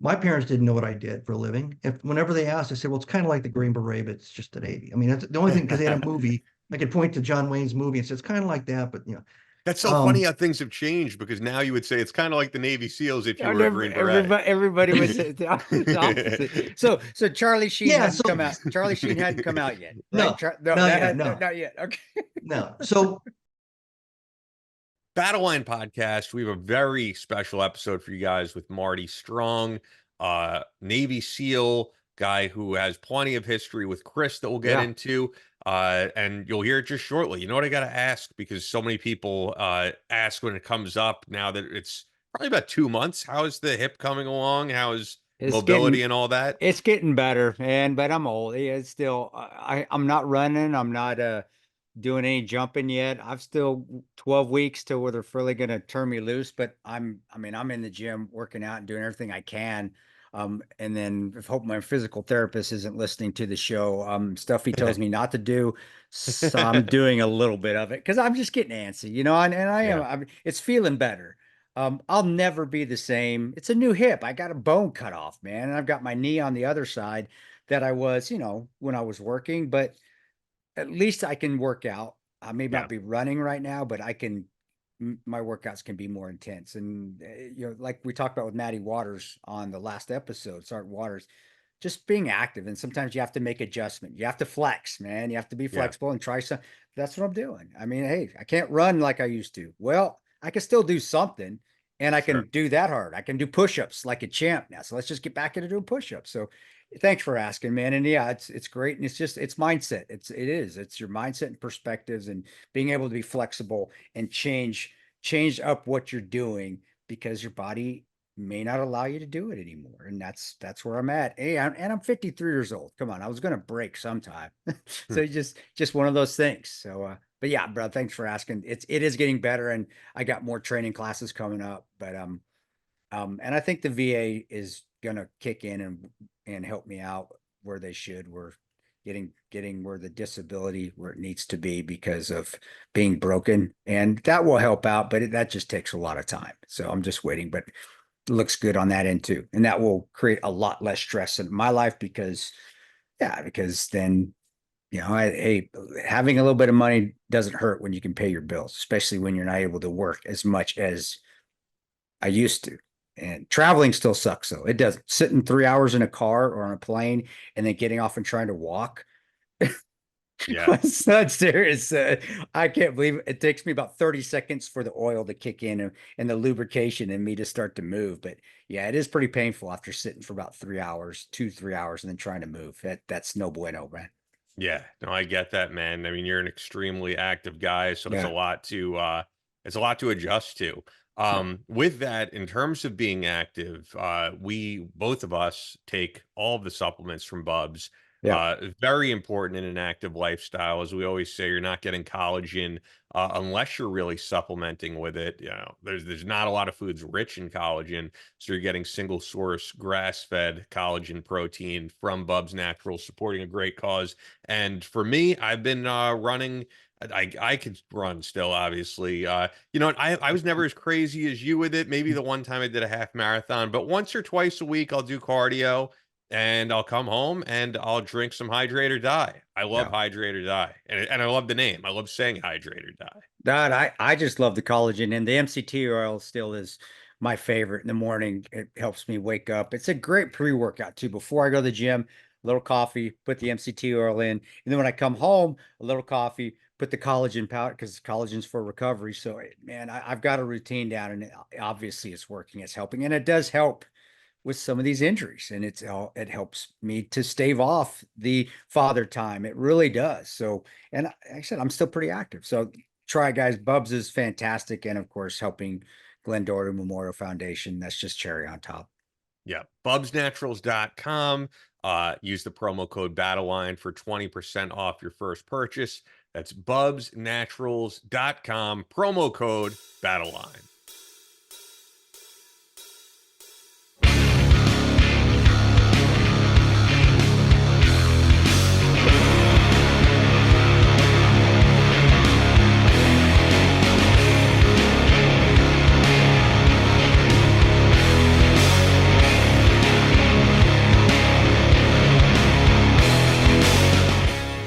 My parents didn't know what I did for a living. Whenever they asked, I said, well, it's kind of like the Green Beret, but it's just the Navy. I mean, that's the only thing, because they had a movie. I could point to John Wayne's movie and say it's kind of like that, but That's so funny how things have changed, because now you would say it's kind of like the Navy SEALs if you were a Green Beret. Everybody would say the opposite. So Charlie Sheen yeah. hadn't So come out. Charlie Sheen hadn't come out yet, right? no, No, not that yet, had no, not yet. Okay. no. So Battle Line Podcast. We have a very special episode for you guys with Marty Strong, Navy SEAL guy who has plenty of history with Chris that we'll get into. And you'll hear it just shortly. You know what I got to ask, because so many people ask when it comes up now that it's probably about 2 months. How is the hip coming along? How is mobility and all that? It's getting better, man, but I'm old. It's still I'm not running. I'm not doing any jumping yet. I've still 12 weeks till where they're really gonna turn me loose, but I'm in the gym working out and doing everything I can. And then I hope my physical therapist isn't listening to the show. Stuff he tells me not to do. So I'm doing a little bit of it because I'm just getting antsy, and I am. Yeah. It's feeling better. I'll never be the same. It's a new hip. I got a bone cut off, man, and I've got my knee on the other side that I was, when I was working, but at least I can work out. I may Yeah. not be running right now, but my workouts can be more intense. And, like we talked about with Maddie Waters on the last episode, Sergeant Waters, just being active. And sometimes you have to make adjustment. You have to flex, man. You have to be flexible and try some. That's what I'm doing. I mean, hey, I can't run like I used to. Well, I can still do something, and I can do that hard. I can do push-ups like a champ now. So let's just get back into doing push-ups. So thanks for asking, man. And yeah, it's great. And it's mindset. It's your mindset and perspectives and being able to be flexible and change up what you're doing, because your body may not allow you to do it anymore. And that's where I'm at. Hey, I'm 53 years old. Come on, I was going to break sometime. So just one of those things. So, but yeah, bro, thanks for asking. It is getting better, and I got more training classes coming up. But and I think the VA is gonna kick in and help me out where they should. We're getting where the disability where it needs to be because of being broken, and that will help out. But that just takes a lot of time. So I'm just waiting. But it looks good on that end too, and that will create a lot less stress in my life because then having a little bit of money doesn't hurt when you can pay your bills, especially when you're not able to work as much as I used to. And traveling still sucks though. It doesn't. Sitting 3 hours in a car or on a plane and then getting off and trying to walk. Yeah. It's not serious. I can't believe it. It takes me about 30 seconds for the oil to kick in and the lubrication and me to start to move. But yeah, it is pretty painful after sitting for about 3 hours, 2, 3 hours, and then trying to move. That's no bueno, man. Yeah, no, I get that, man. I mean, you're an extremely active guy, so it's a lot to adjust to. With that, in terms of being active, we both of us take all of the supplements from Bubs. Very important in an active lifestyle. As we always say, you're not getting collagen unless you're really supplementing with it. There's not a lot of foods rich in collagen, so you're getting single source grass-fed collagen protein from Bubs Naturals, supporting a great cause. And for me, I've been running. I could run still, obviously. I was never as crazy as you with it. Maybe the one time I did a half marathon, but once or twice a week I'll do cardio. And I'll come home and I'll drink some Hydrate or Die. I love Hydrate or Die. And I love the name. I love saying Hydrate or Die. That I just love the collagen, and the MCT oil still is my favorite in the morning. It helps me wake up. It's a great pre-workout too. Before I go to the gym, a little coffee, put the MCT oil in. And then when I come home, a little coffee, put the collagen powder, because collagen's for recovery. So man, I've got a routine down, and obviously it's working, it's helping. And it does help with some of these injuries, and it helps me to stave off the father time. It really does. So, and like I said, I'm still pretty active. So try it, guys. Bubs is fantastic. And of course, helping Glenn Doherty Memorial Foundation. That's just cherry on top. Yeah. BubsNaturals.com. Use the promo code BattleLine for 20% off your first purchase. That's BubsNaturals.com. Promo code BattleLine.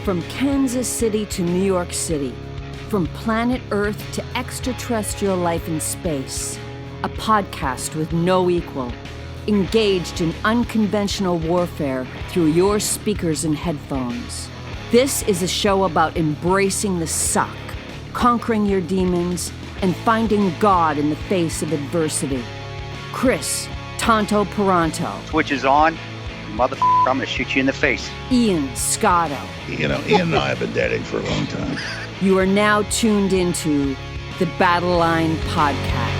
From Kansas City to New York City, from planet Earth to extraterrestrial life in space, a podcast with no equal, engaged in unconventional warfare through your speakers and headphones. This is a show about embracing the suck, conquering your demons, and finding God in the face of adversity. Chris Tonto Peranto. Switch is on. Motherfucker, I'm gonna shoot you in the face. Ian Scotto. You know, Ian and I have been dating for a long time. You are now tuned into the Battle Line Podcast.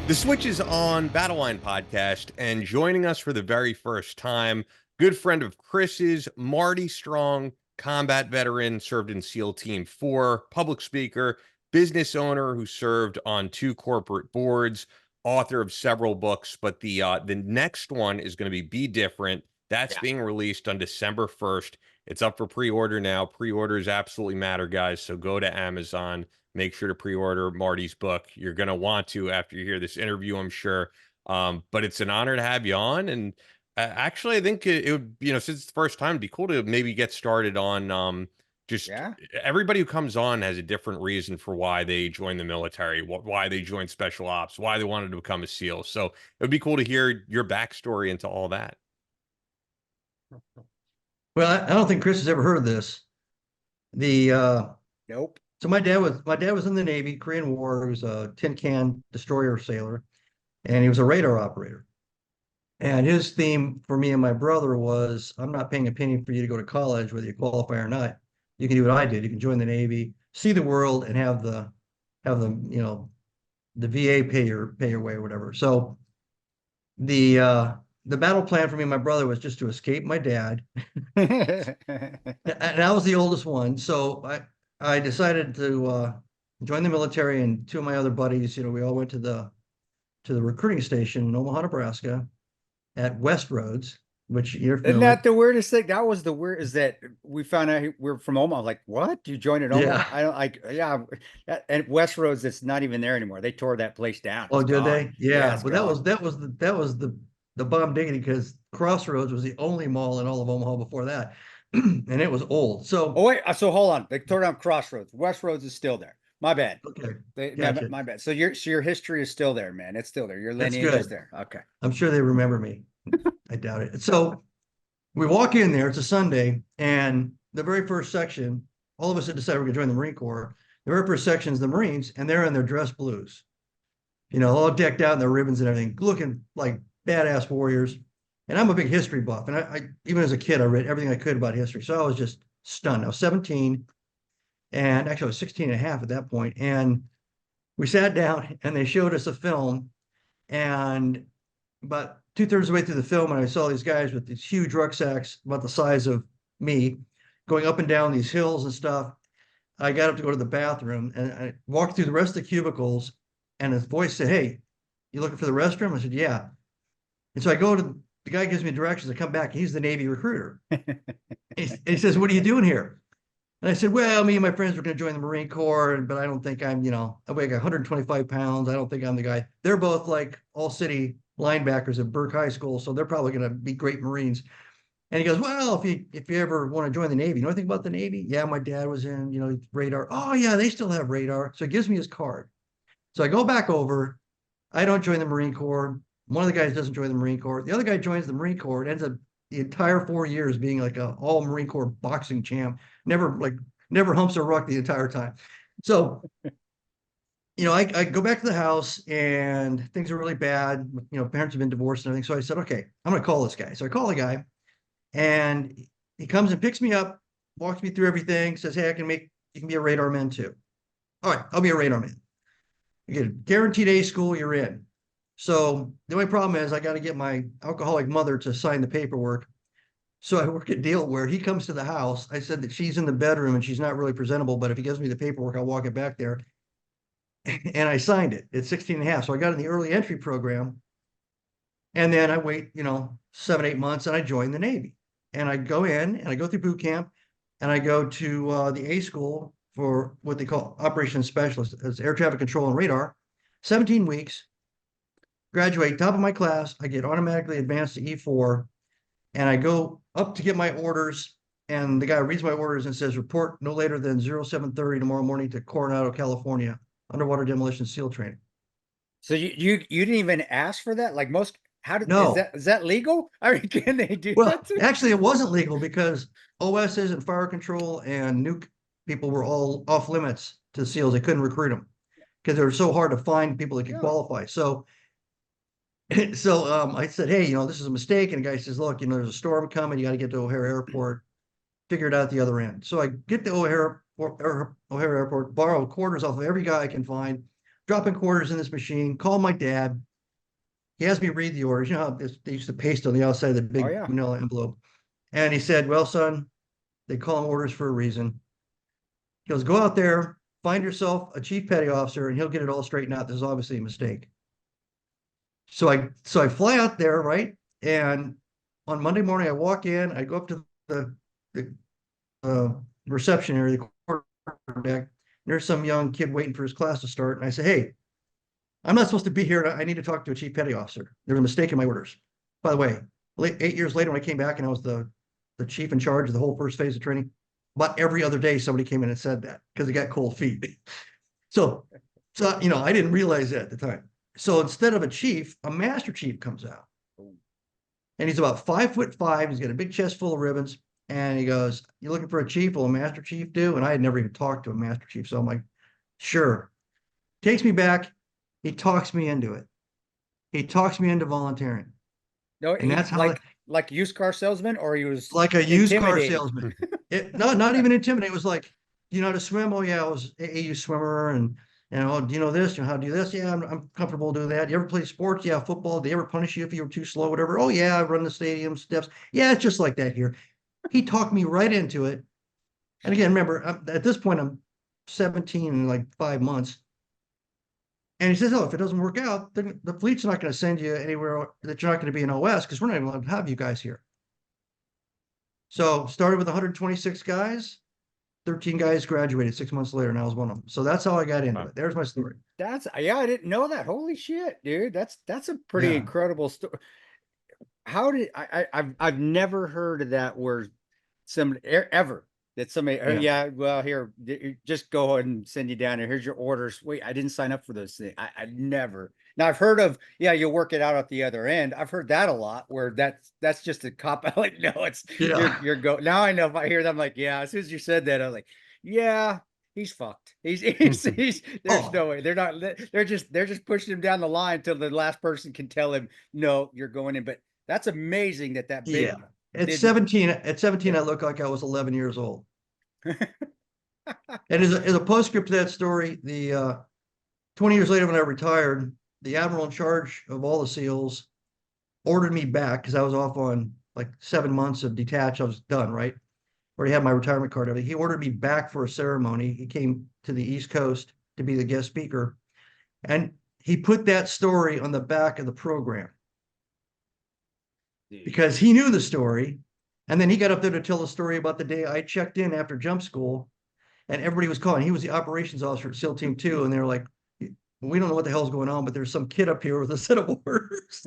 The Switch is on Battle Line Podcast, and joining us for the very first time, good friend of Chris's, Marty Strong, combat veteran, served in SEAL Team 4, public speaker, business owner who served on 2 corporate boards, author of several books, but the next one is going to be Different. That's being released on December 1st. It's up for pre-order now. Pre-orders absolutely matter, guys, so go to Amazon. Make sure to pre-order Marty's book. You're going to want to after you hear this interview, I'm sure. But it's an honor to have you on. And actually, I think it would, since it's the first time, it'd be cool to maybe get started on everybody who comes on has a different reason for why they joined the military, why they joined special ops, why they wanted to become a SEAL. So it would be cool to hear your backstory into all that. Well, I don't think Chris has ever heard of this. Nope. So my dad was in the Navy, Korean War. He was a tin can destroyer sailor, and he was a radar operator. And his theme for me and my brother was, I'm not paying a penny for you to go to college, whether you qualify or not. You can do what I did. You can join the Navy, see the world, and have the VA pay your way or whatever. So the battle plan for me and my brother was just to escape my dad. And I was the oldest one, so I decided to join the military, and 2 of my other buddies, we all went to the recruiting station in Omaha, Nebraska at Westroads, which you're familiar. Isn't that the weirdest thing? That was the weird, is that we found out we're from Omaha. Like, what? You joined at Omaha? Yeah. I don't like, and Westroads, it's not even there anymore. They tore that place down. Oh, It's did gone. they? Yeah. It's But gone. that was the bomb diggity, because Crossroads was the only mall in all of Omaha before that. And it was old. So Oh, wait. So hold on. They tore down Crossroads. Westroads is still there. My bad. okay. My, Gotcha. my bad. So your history is still there, man. It's still there. Your That's lineage is good. there. Okay. I'm sure they remember me. I doubt it. So we walk in there, it's a Sunday, and the very first section, all of us had decided we're gonna join the Marine Corps. The very first section is the Marines, and they're in their dress blues, all decked out in their ribbons and everything, looking like badass warriors. And I'm a big history buff. And I even as a kid, I read everything I could about history. So I was just stunned. I was 17, and actually I was 16 and a half at that point. And we sat down and they showed us a film, and about 2/3 of the way through the film, and I saw these guys with these huge rucksacks about the size of me going up and down these hills and stuff. I got up to go to the bathroom, and I walked through the rest of the cubicles, and his voice said, "Hey, you looking for the restroom?" I said, "Yeah." And so I go to the guy, gives me directions. I come back. He's the Navy recruiter. He says, "What are you doing here?" And I said, "Well, me and my friends were going to join the Marine Corps, but I don't think I'm, I weigh like 125 pounds. I don't think I'm the guy." They're both like all city linebackers at Burke High School, so they're probably going to be great Marines. And he goes, "Well, if you ever want to join the Navy, you know anything about the Navy?" "Yeah, my dad was in, radar." "Oh yeah, they still have radar." So he gives me his card. So I go back over. I don't join the Marine Corps. One of the guys doesn't join the Marine Corps. The other guy joins the Marine Corps and ends up the entire 4 years being like a all Marine Corps boxing champ. Never humps a ruck the entire time. So, I go back to the house and things are really bad. Parents have been divorced and everything. So I said, okay, I'm going to call this guy. So I call the guy, and he comes and picks me up, walks me through everything, says, "Hey, you can be a radar man too." "All right, I'll be a radar man. You get a guaranteed A school, you're in." So the only problem is I got to get my alcoholic mother to sign the paperwork. So I work a deal where he comes to the house. I said that she's in the bedroom and she's not really presentable, but if he gives me the paperwork, I'll walk it back there. And I signed it at 16 and a half. So I got in the early entry program. And then I wait, 7, 8 months, and I joined the Navy. and I go in and I go through boot camp and I go to the A school for what they call operations specialist, as air traffic control and radar, 17 weeks, graduate top of my class. I get automatically advanced to E4 and I go up to get my orders. And the guy reads my orders and says, report no later than 07:30 tomorrow morning to Coronado, California, underwater demolition SEAL training. So you didn't even ask for that? Like most, No. is that legal? I mean, can they do Well, that? actually, it wasn't legal because OSs and fire control and nuke people were all off limits to SEALs. They couldn't recruit them because they were so hard to find people that could qualify. So I said, hey, this is a mistake. And the guy says, look, there's a storm coming. You got to get to O'Hare Airport, figure it out the other end. So I get to O'Hare Airport, borrow quarters off of every guy I can find, dropping quarters in this machine, call my dad. He has me read the orders. You know how they used to paste on the outside of the big manila envelope. And he said, well, son, they call them orders for a reason. He goes, go out there, find yourself a chief petty officer, and he'll get it all straightened out. This is obviously a mistake. So I fly out there, right? And on Monday morning, I walk in, I go up to the reception area, the quarter deck. There's some young kid waiting for his class to start. And I say, hey, I'm not supposed to be here. I need to talk to a chief petty officer. There was a mistake in my orders. By the way, 8 years later, when I came back and I was the chief in charge of the whole first phase of training, about every other day, somebody came in and said that because they got cold feet. So, I didn't realize that at the time. So instead of a chief, a master chief comes out. And he's about 5'5". He's got a big chest full of ribbons. And he goes, you looking for a chief? Will a master chief do? And I had never even talked to a master chief. So I'm like, sure. Takes me back. He talks me into it. He talks me into volunteering. No, and that's how like used car salesman, or he was like a used car salesman. Not even intimidating. It was like, you know how to swim? Oh yeah, I was AAU swimmer, and do you know this? You know how to do this? Yeah, I'm comfortable doing that. You ever play sports? Yeah, football. Did they ever punish you if you were too slow? Whatever. Oh yeah, I run the stadium steps. Yeah, it's just like that here. He talked me right into it. And again, remember, at this point, I'm 17 in like 5 months. And he says, oh, if it doesn't work out, then the fleet's not going to send you anywhere that you're not going to be an OS because we're not even allowed to have you guys here. So started with 126 guys, 13 guys graduated 6 months later, and I was one of them. So that's how I got into it. There's my story. I didn't know that. Holy shit, dude. That's a pretty incredible story. How did I've never heard of that where somebody ever that somebody well, here, just go ahead and send you down here. Here's your orders. Wait, I didn't sign up for those things. I never. Now I've heard of you'll work it out at the other end. I've heard that a lot where that's just a cop out. Like, no, it's you're go now. I know if I hear them, like, as soon as you said that, I was like, he's fucked. He's there's no way. They're just pushing him down the line until the last person can tell him, no, you're going in. But that's amazing that big. At 17, I looked like I was 11 years old. And as a postscript to that story, the 20 years later when I retired, the admiral in charge of all the SEALs ordered me back because I was off on like 7 months of detached. I was done, right? Already had my retirement card. He ordered me back for a ceremony. He came to the East Coast to be the guest speaker. And he put that story on the back of the program. Because he knew the story. And then he got up there to tell the story about the day I checked in after jump school and everybody was calling. He was the operations officer at SEAL Team 2. And they were like, we don't know what the hell's going on, but there's some kid up here with a set of orders.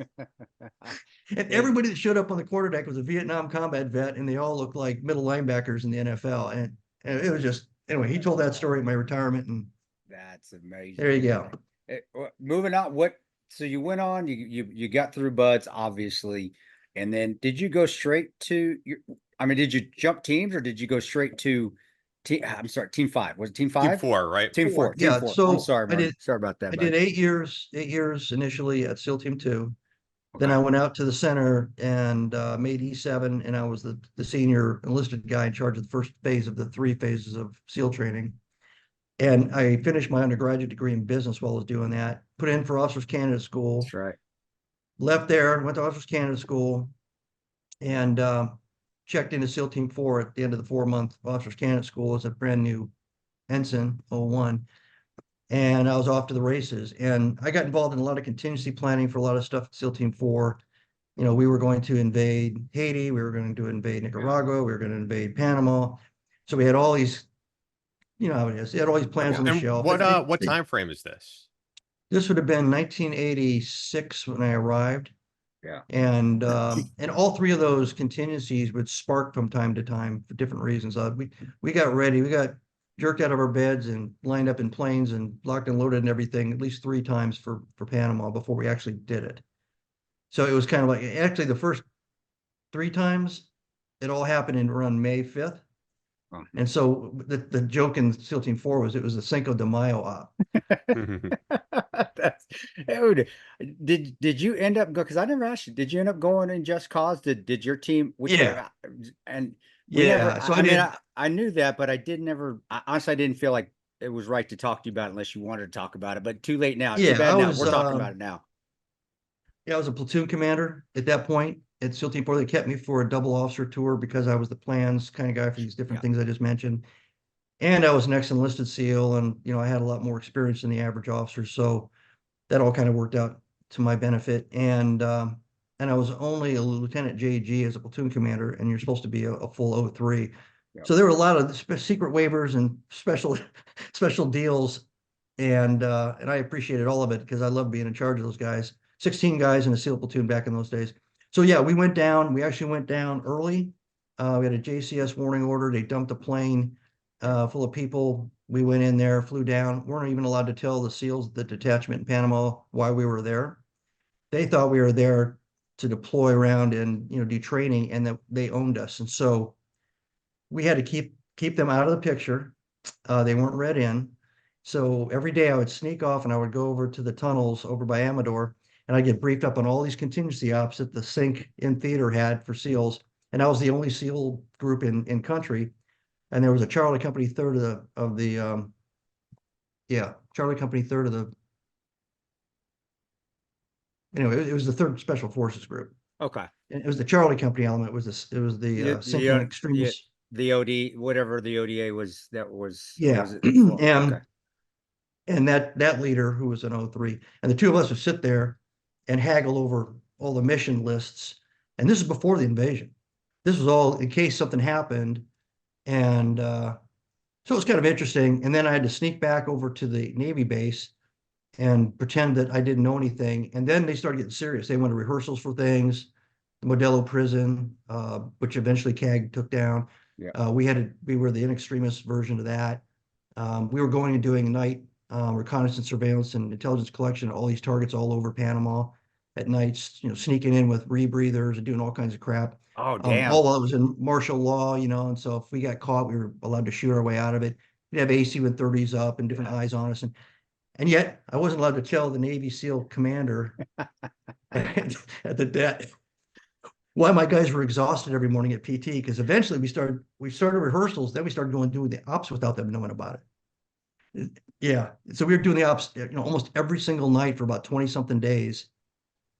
And everybody that showed up on the quarterdeck was a Vietnam combat vet, and they all looked like middle linebackers in the NFL. And it was just, anyway, he told that story at my retirement. And that's amazing. There you go. Moving on. So you went on, you got through BUDS, obviously. And then did you go straight to did you jump teams or did you go straight to Team 5? Was it Team 5? Team 4, right? Team 4. Yeah. Team 4. So I'm sorry, sorry about that. I did 8 years initially at SEAL Team 2. Okay. Then I went out to the center and made E7, and I was the senior enlisted guy in charge of the first phase of the 3 phases of SEAL training. And I finished my undergraduate degree in business while I was doing that. Put in for Officers Candidate School. That's right. Left there, went to Officers Candidate School, and checked into SEAL Team 4 at the end of the 4-month Officers Candidate School as a brand new ensign, 01. And I was off to the races. And I got involved in a lot of contingency planning for a lot of stuff at SEAL Team 4. we were going to invade Haiti, we were going to invade Nicaragua, we were going to invade Panama. So we had all these, how it is. They had all these plans on the And shelf. what time frame is this? This would have been 1986 when I arrived. Yeah. And all three of those contingencies would spark from time to time for different reasons. We got ready, we got jerked out of our beds and lined up in planes and locked and loaded and everything at least 3 times for Panama before we actually did it. So it was kind of like, actually the first 3 times it all happened in around May 5th. Oh. And so the joke in SEAL Team 4 was it was the Cinco de Mayo op. Dude, did you end up go? Because I never asked you. Did you end up going in Just Cause? Did your team? Yeah. And Yeah. So I knew that, but I honestly, I didn't feel like it was right to talk to you about it unless you wanted to talk about it. But too late now. Yeah, Too bad now. We're talking about it now. Yeah, I was a platoon commander at that point at SEAL Team 4. They kept me for a double officer tour because I was the plans kind of guy for these different things I just mentioned. And I was an ex-enlisted SEAL, and I had a lot more experience than the average officer. So that all kind of worked out to my benefit. And I was only a Lieutenant JG as a platoon commander, and you're supposed to be a full O3. So there were a lot of secret waivers and special deals, and I appreciated all of it because I loved being in charge of those guys. 16 guys in a SEAL platoon back in those days. So yeah, we went down. We actually went down early. We had a JCS warning order. They dumped a plane full of people. We went in there, flew down. Weren't even allowed to tell the SEALs, the detachment in Panama, why we were there. They thought we were there to deploy around and do training, and that they owned us. And so we had to keep them out of the picture. They weren't read in. So every day I would sneak off and I would go over to the tunnels over by Amador, and I'd get briefed up on all these contingency ops that the Sync in theater had for SEALs. And I was the only SEAL group in country. And there was a Charlie Company third of the Charlie Company third of the, anyway, it was the 3rd Special Forces group. Okay. And it was the Charlie Company element. It was the Sync and Extremists. The OD, whatever the ODA was, that was. Yeah. Was it, okay. And that leader who was an O3, and the two of us would sit there and haggle over all the mission lists. And this is before the invasion. This was all in case something happened. And so it was kind of interesting. And then I had to sneak back over to the Navy base and pretend that I didn't know anything. And then they started getting serious. They went to rehearsals for things, the Modelo prison, which eventually CAG took down. Yeah. We were the in extremis version of that. We were going and doing night reconnaissance, surveillance, and intelligence collection, all these targets all over Panama at nights, sneaking in with rebreathers and doing all kinds of crap. Oh, damn. All that was in martial law, and so if we got caught, we were allowed to shoot our way out of it. We'd have AC-130s up and different eyes on us. And yet I wasn't allowed to tell the Navy SEAL commander at the debt why my guys were exhausted every morning at PT, because eventually we started rehearsals, then we started doing the ops without them knowing about it. Yeah. So we were doing the ops, almost every single night for about 20 something days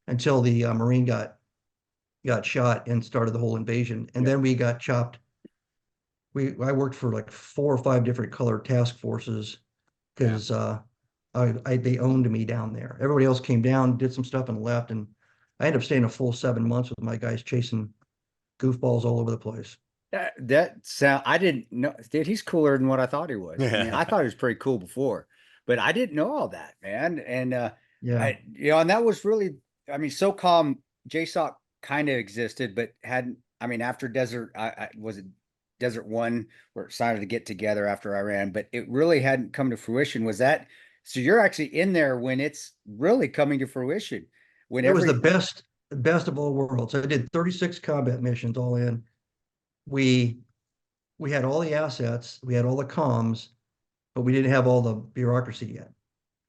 until the Marine got shot and started the whole invasion. And then we got chopped. I worked for like 4 or 5 different color task forces because they owned me down there. Everybody else came down, did some stuff and left. And I ended up staying a full 7 months with my guys chasing goofballs all over the place. I didn't know, dude, he's cooler than what I thought he was. I mean, I thought he was pretty cool before, but I didn't know all that, man. And and that was really, I mean, SOCOM, JSOC kind of existed, but hadn't, I mean, after Desert, was it Desert One, where it decided to get together after Iran, but it really hadn't come to fruition. Was that, so you're actually in there when it's really coming to fruition? When it was the best of all worlds. I did 36 combat missions all in. We had all the assets, we had all the comms, but we didn't have all the bureaucracy yet.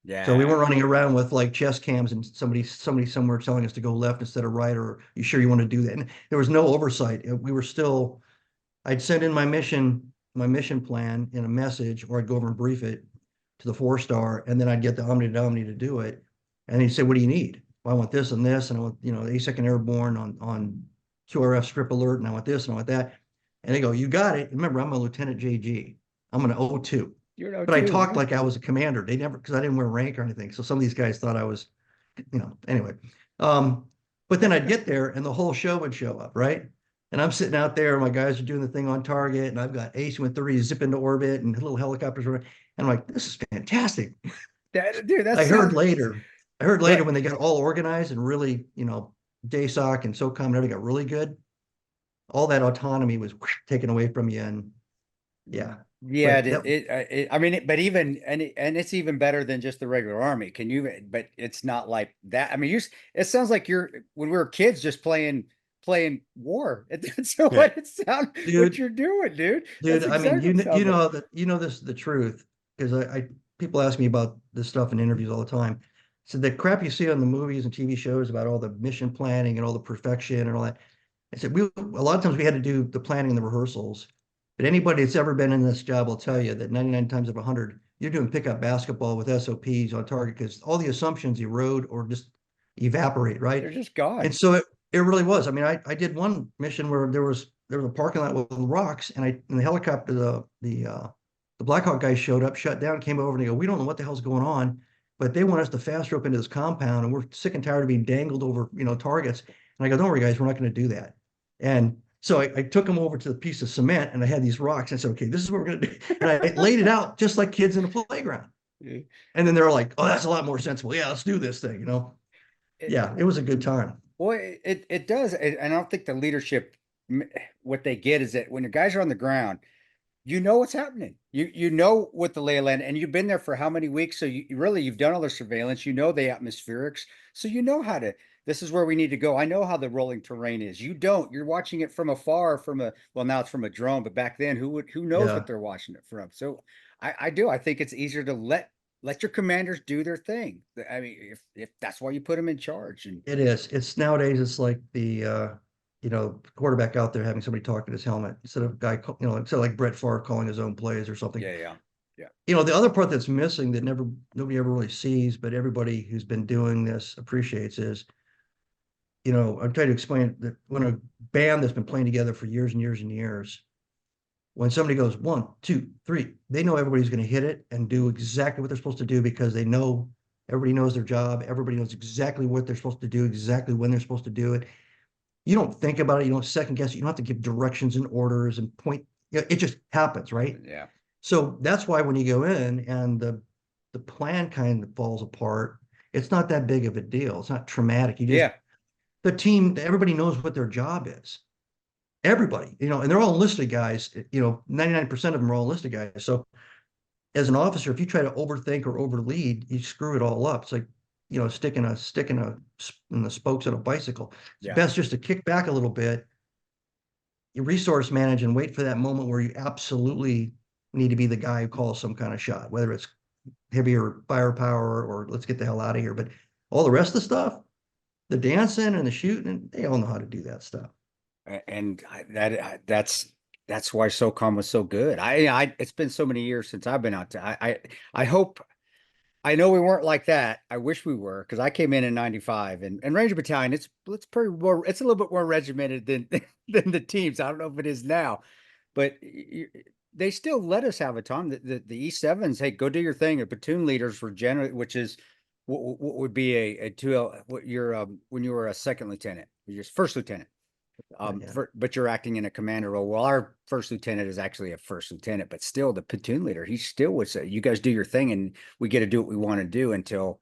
Yeah. So we weren't running around with like chest cams and somebody somewhere telling us to go left instead of right, or you sure you want to do that? And there was no oversight. We were still, I'd send in my mission plan in a message, or I'd go over and brief it to the 4-star, and then I'd get the Omni to do it. And he'd say, what do you need? Well, I want this and this, and I want, the 82nd Airborne on QRF strip alert, and I want this and I want that. And they go, you got it. Remember, I'm a Lieutenant JG. I'm an O2. You're an O2, but I talked like I was a commander. They never, because I didn't wear rank or anything. So some of these guys thought I was, anyway. But then I'd get there and the whole show would show up, right? And I'm sitting out there, my guys are doing the thing on target, and I've got Ace with 30 zip into orbit and little helicopters. And I'm like, this is fantastic. Dude, I heard later What? when they got all organized and really, JSOC and SOCOM and everything got really good, all that autonomy was taken away from you. And yeah, Yeah, but I mean, but even and it's even better than just the regular army. But it's not like that. I mean, it sounds like you're when we were kids just playing war. That's what it sounds what dude, you're doing, dude. dude, That's I mean, exactly what it sounds like. this is the truth because I people ask me about this stuff in interviews all the time. So the crap you see on the movies and TV shows about all the mission planning and all the perfection and all that. I said a lot of times we had to do the planning and the rehearsals. But anybody that's ever been in this job will tell you that 99 times of 100, you're doing pickup basketball with SOPs on target because all the assumptions erode or just evaporate, right? They're just gone. And so it really was. I mean, I did one mission where there was a parking lot with rocks, and the helicopter, the Blackhawk guys showed up, shut down, came over, and they go, we don't know what the hell's going on, but they want us to fast rope into this compound, and we're sick and tired of being dangled over, targets. And I go, don't worry, guys, we're not going to do that. And so I took them over to the piece of cement, and I had these rocks. And I said, okay, this is what we're going to do. And I laid it out just like kids in a playground. Yeah. And then they're like, oh, that's a lot more sensible. Yeah, let's do this thing, Yeah, it was a good time. Well, it does. And I don't think the leadership, what they get is that when your guys are on the ground, you know what's happening. You know what the lay of land, and you've been there for how many weeks? So you've done all the surveillance. You know the atmospherics, so you know how to. This is where we need to go. I know how the rolling terrain is. You don't. You're watching it from afar, now it's from a drone, but back then, who knows what they're watching it from? So I do. I think it's easier to let your commanders do their thing. I mean, if that's why you put them in charge. And it is. It's nowadays. It's like the quarterback out there having somebody talk to his helmet instead of instead of like Brett Favre calling his own plays or something. Yeah. The other part that's missing that nobody ever really sees, but everybody who's been doing this appreciates is, I'm trying to explain that when a band that's been playing together for years and years and years, when somebody goes 1, 2, 3, they know everybody's going to hit it and do exactly what they're supposed to do because they know everybody knows their job. Everybody knows exactly what they're supposed to do, exactly when they're supposed to do it. You don't think about it. You don't second guess it. You don't have to give directions and orders and point. It just happens, right? Yeah. So that's why when you go in and the plan kind of falls apart, it's not that big of a deal. It's not traumatic. The team, everybody knows what their job is. Everybody, and they're all enlisted guys. 99% of them are all enlisted guys. So as an officer, if you try to overthink or overlead, you screw it all up. It's like, sticking a in the spokes on a bicycle. It's best just to kick back a little bit, you resource manage and wait for that moment where you absolutely need to be the guy who calls some kind of shot, whether it's heavier firepower or let's get the hell out of here. But all the rest of the stuff, the dancing and the shooting, they all know how to do that stuff. And that's why SOCOM was so good. It's been so many years since I've been out to, I hope. I know we weren't like that. I wish we were, because I came in 95 and Ranger Battalion. It's pretty more. It's a little bit more regimented than than the teams. I don't know if it is now, but they still let us have a time. The E7s, hey, go do your thing. The platoon leaders were generally, which is what would be a 2L. What you're when you were a second lieutenant, you're first lieutenant. But you're acting in a commander role. Well, our first lieutenant is actually a first lieutenant, but still the platoon leader, he still would say, you guys do your thing and we get to do what we want to do, until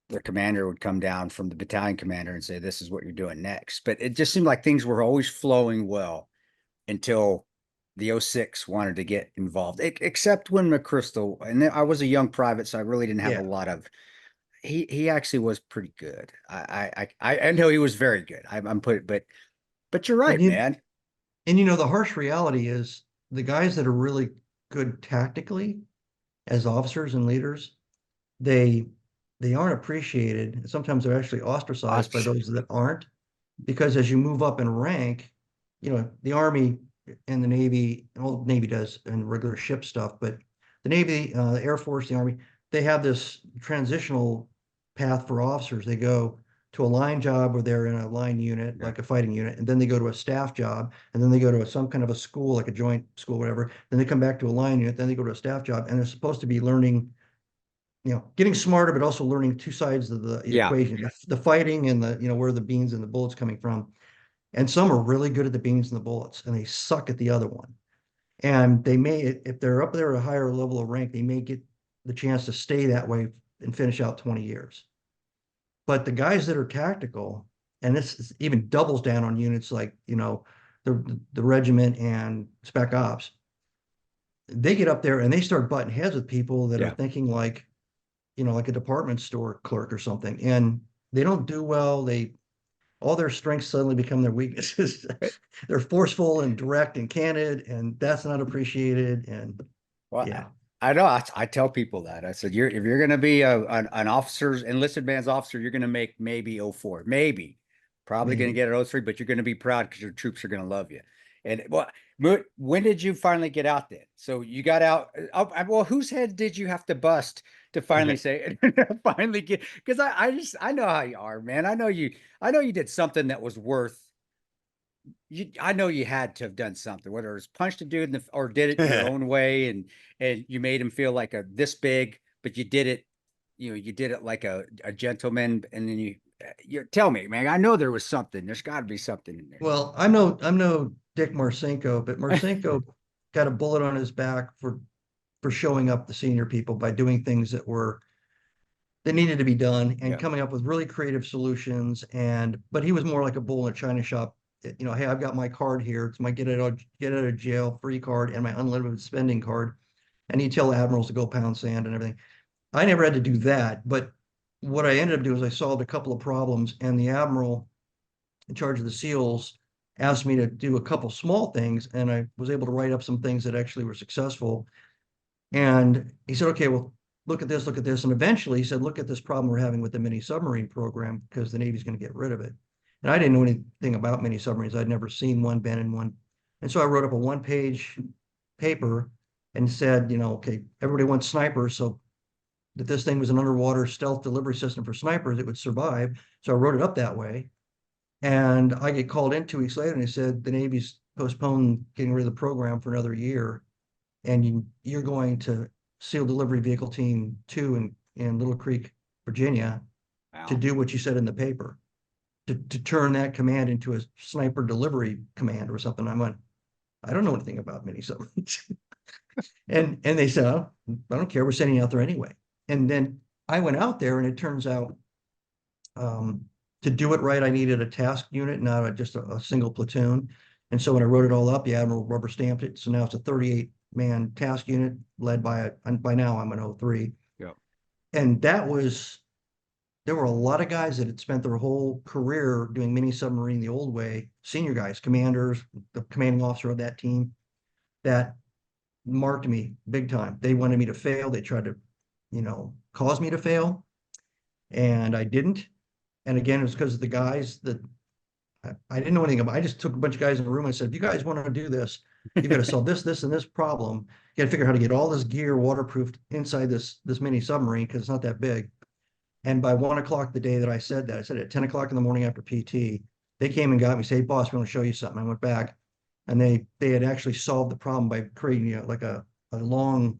the commander would come down from the battalion commander and say, this is what you're doing next. But it just seemed like things were always flowing well until the 06 wanted to get involved, except when McChrystal, and I was a young private, so I really didn't have a lot of, he actually was pretty good. I know he was very good. But you're right, man. And the harsh reality is the guys that are really good tactically as officers and leaders, they aren't appreciated. Sometimes they're actually ostracized by those that aren't, because as you move up in rank, the Army and the Navy, all the Navy does and regular ship stuff, but the Navy, the Air Force, the Army, they have this transitional path for officers. They go to a line job where they're in a line unit, like a fighting unit, and then they go to a staff job, and then they go to some kind of a school, like a joint school, whatever. Then they come back to a line unit, then they go to a staff job, and they're supposed to be learning, getting smarter, but also learning two sides of the Yeah. equation, the fighting and the, where the beans and the bullets coming from. And some are really good at the beans and the bullets, and they suck at the other one. And they may, if they're up there at a higher level of rank, they may get the chance to stay that way and finish out 20 years. But the guys that are tactical, and this even doubles down on units like, the regiment and spec ops, they get up there and they start butting heads with people that are thinking like, like a department store clerk or something. And they don't do well. All their strengths suddenly become their weaknesses. They're forceful and direct and candid, and that's not appreciated. And well, I know. I tell people that. I said, if you're going to be an officer's enlisted man's officer, you're going to make maybe 04, maybe, probably going to get an 03, but you're going to be proud because your troops are going to love you. And when did you finally get out then? So you got out. Well, whose head did you have to bust to finally say, finally get? Because I know how you are, man. I know you did something that was worth. I know you had to have done something, whether it was punched a dude or did it your own way, and you made him feel like this big, but you did it, you did it like a gentleman, and then you tell me, man. I know there was something. There's got to be something in there. Well, I'm no Dick Marcinko, but Marcinko got a bullet on his back for showing up the senior people by doing things that needed to be done and coming up with really creative solutions. But he was more like a bull in a china shop. Hey, I've got my card here. It's my get out of jail free card and my unlimited spending card. And he'd tell admirals to go pound sand and everything. I never had to do that, but what I ended up doing is I solved a couple of problems, and the admiral in charge of the SEALs asked me to do a couple small things, and I was able to write up some things that actually were successful. And he said, okay, well, look at this. And eventually he said, look at this problem we're having with the mini submarine program, because the Navy's going to get rid of it. And I didn't know anything about mini submarines. I'd never seen one, been in one. And so I wrote up a 1-page paper and said, okay, everybody wants snipers. So that this thing was an underwater stealth delivery system for snipers, it would survive. So I wrote it up that way. And I get called in 2 weeks later, and they said the Navy's postponed getting rid of the program for another year, and you're going to SEAL Delivery Vehicle Team 2 in Little Creek, Virginia, to do what you said in the paper, to turn that command into a sniper delivery command or something. I went, I don't know anything about mini submarines. and they said, oh, I don't care. We're sending you out there anyway. And then I went out there, and it turns out, to do it right, I needed a task unit, not just a single platoon. And so when I wrote it all up, the admiral rubber stamped it. So now it's a 38-man task unit led by now I'm an 03. Yeah. And there were a lot of guys that had spent their whole career doing mini submarine the old way, senior guys, commanders, the commanding officer of that team, that marked me big time. They wanted me to fail. They tried to, cause me to fail. And I didn't. And again, it was because of the guys that I didn't know anything about. I just took a bunch of guys in the room and said, if you guys want to do this, you got to solve this, and this problem. You got to figure out how to get all this gear waterproofed inside this mini submarine, because it's not that big. And by 1 o'clock the day that I said that, I said at 10 o'clock in the morning after PT, they came and got me, say, hey, boss, we want to show you something. I went back, and they had actually solved the problem by creating like a long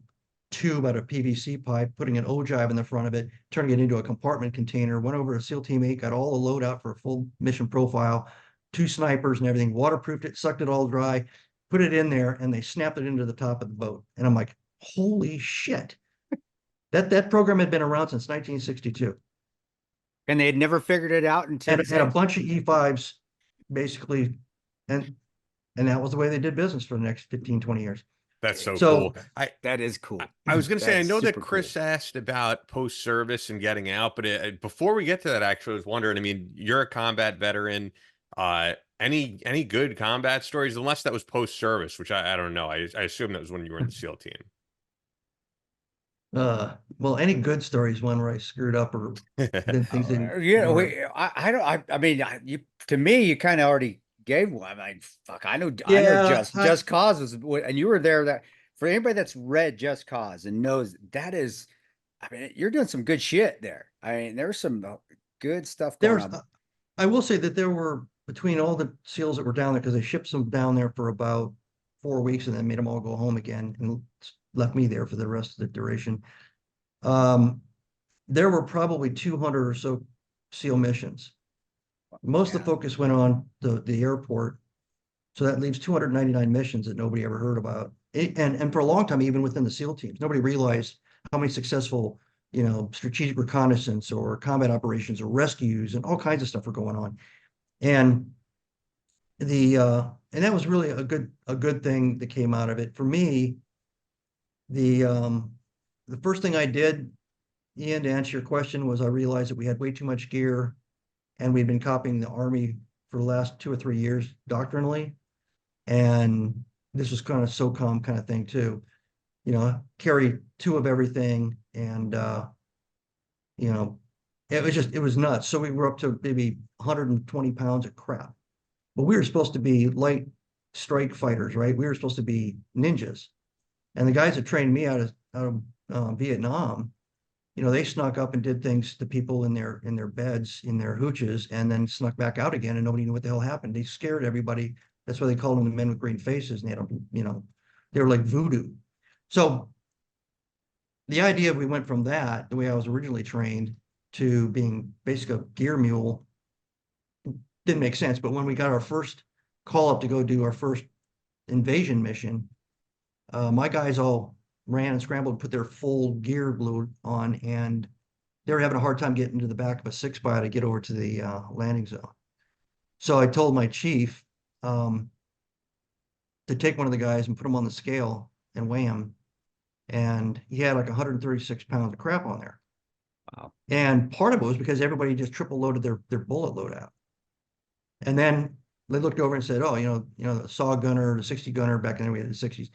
tube out of PVC pipe, putting an ogive in the front of it, turning it into a compartment container, went over to SEAL Team 8, got all the load out for a full mission profile, 2 snipers and everything, waterproofed it, sucked it all dry, put it in there, and they snapped it into the top of the boat. And I'm like, holy shit. That program had been around since 1962. And they had never figured it out until and a bunch of E5s, basically, and that was the way they did business for the next 15, 20 years. That's so cool. That is cool. I was going to say, I know that Chris cool. asked about post-service and getting out, but before we get to that, actually, I was wondering, I mean, you're a combat veteran. Any good combat stories, unless that was post-service, which I don't know. I assume that was when you were in the SEAL team. Well, any good stories, one where I screwed up or did things didn't. I mean, to me, you kind of already gave one. I mean, fuck, I know Just Cause was, and you were there. That for anybody that's read Just Cause and knows that is, I mean, you're doing some good shit there. I mean, there's some good stuff going on. I will say that there were, between all the SEALs that were down there, because they shipped them down there for about 4 weeks and then made them all go home again and left me there for the rest of the duration. there were probably 200 or so SEAL missions. Most of the focus went on the airport. So that leaves 299 missions that nobody ever heard about. And for a long time, even within the SEAL teams, nobody realized how many successful, strategic reconnaissance or combat operations or rescues and all kinds of stuff were going on. And and that was really a good thing that came out of it. For me, the first thing I did, Ian, to answer your question, was I realized that we had way too much gear and we'd been copying the Army for the last 2 or 3 years doctrinally. And this was kind of SOCOM kind of thing too, carry 2 of everything. And, it was nuts. So we were up to maybe 120 pounds of crap, but we were supposed to be light strike fighters, right? We were supposed to be ninjas. And the guys that trained me out of Vietnam, they snuck up and did things to people in their beds, in their hooches, and then snuck back out again, and nobody knew what the hell happened. They scared everybody. That's why they called them the men with green faces, and they had they were like voodoo. So the idea we went from that, the way I was originally trained, to being basically a gear mule didn't make sense. But when we got our first call up to go do our first invasion mission, my guys all ran and scrambled, put their full gear load on, and they were having a hard time getting to the back of a 6x to get over to the landing zone. So I told my chief to take one of the guys and put him on the scale and weigh him. And he had like 136 pounds of crap on there. Wow. And part of it was because everybody just triple loaded their bullet loadout. And then they looked over and said, oh, the saw gunner, the 60 gunner, back then we had the 60s.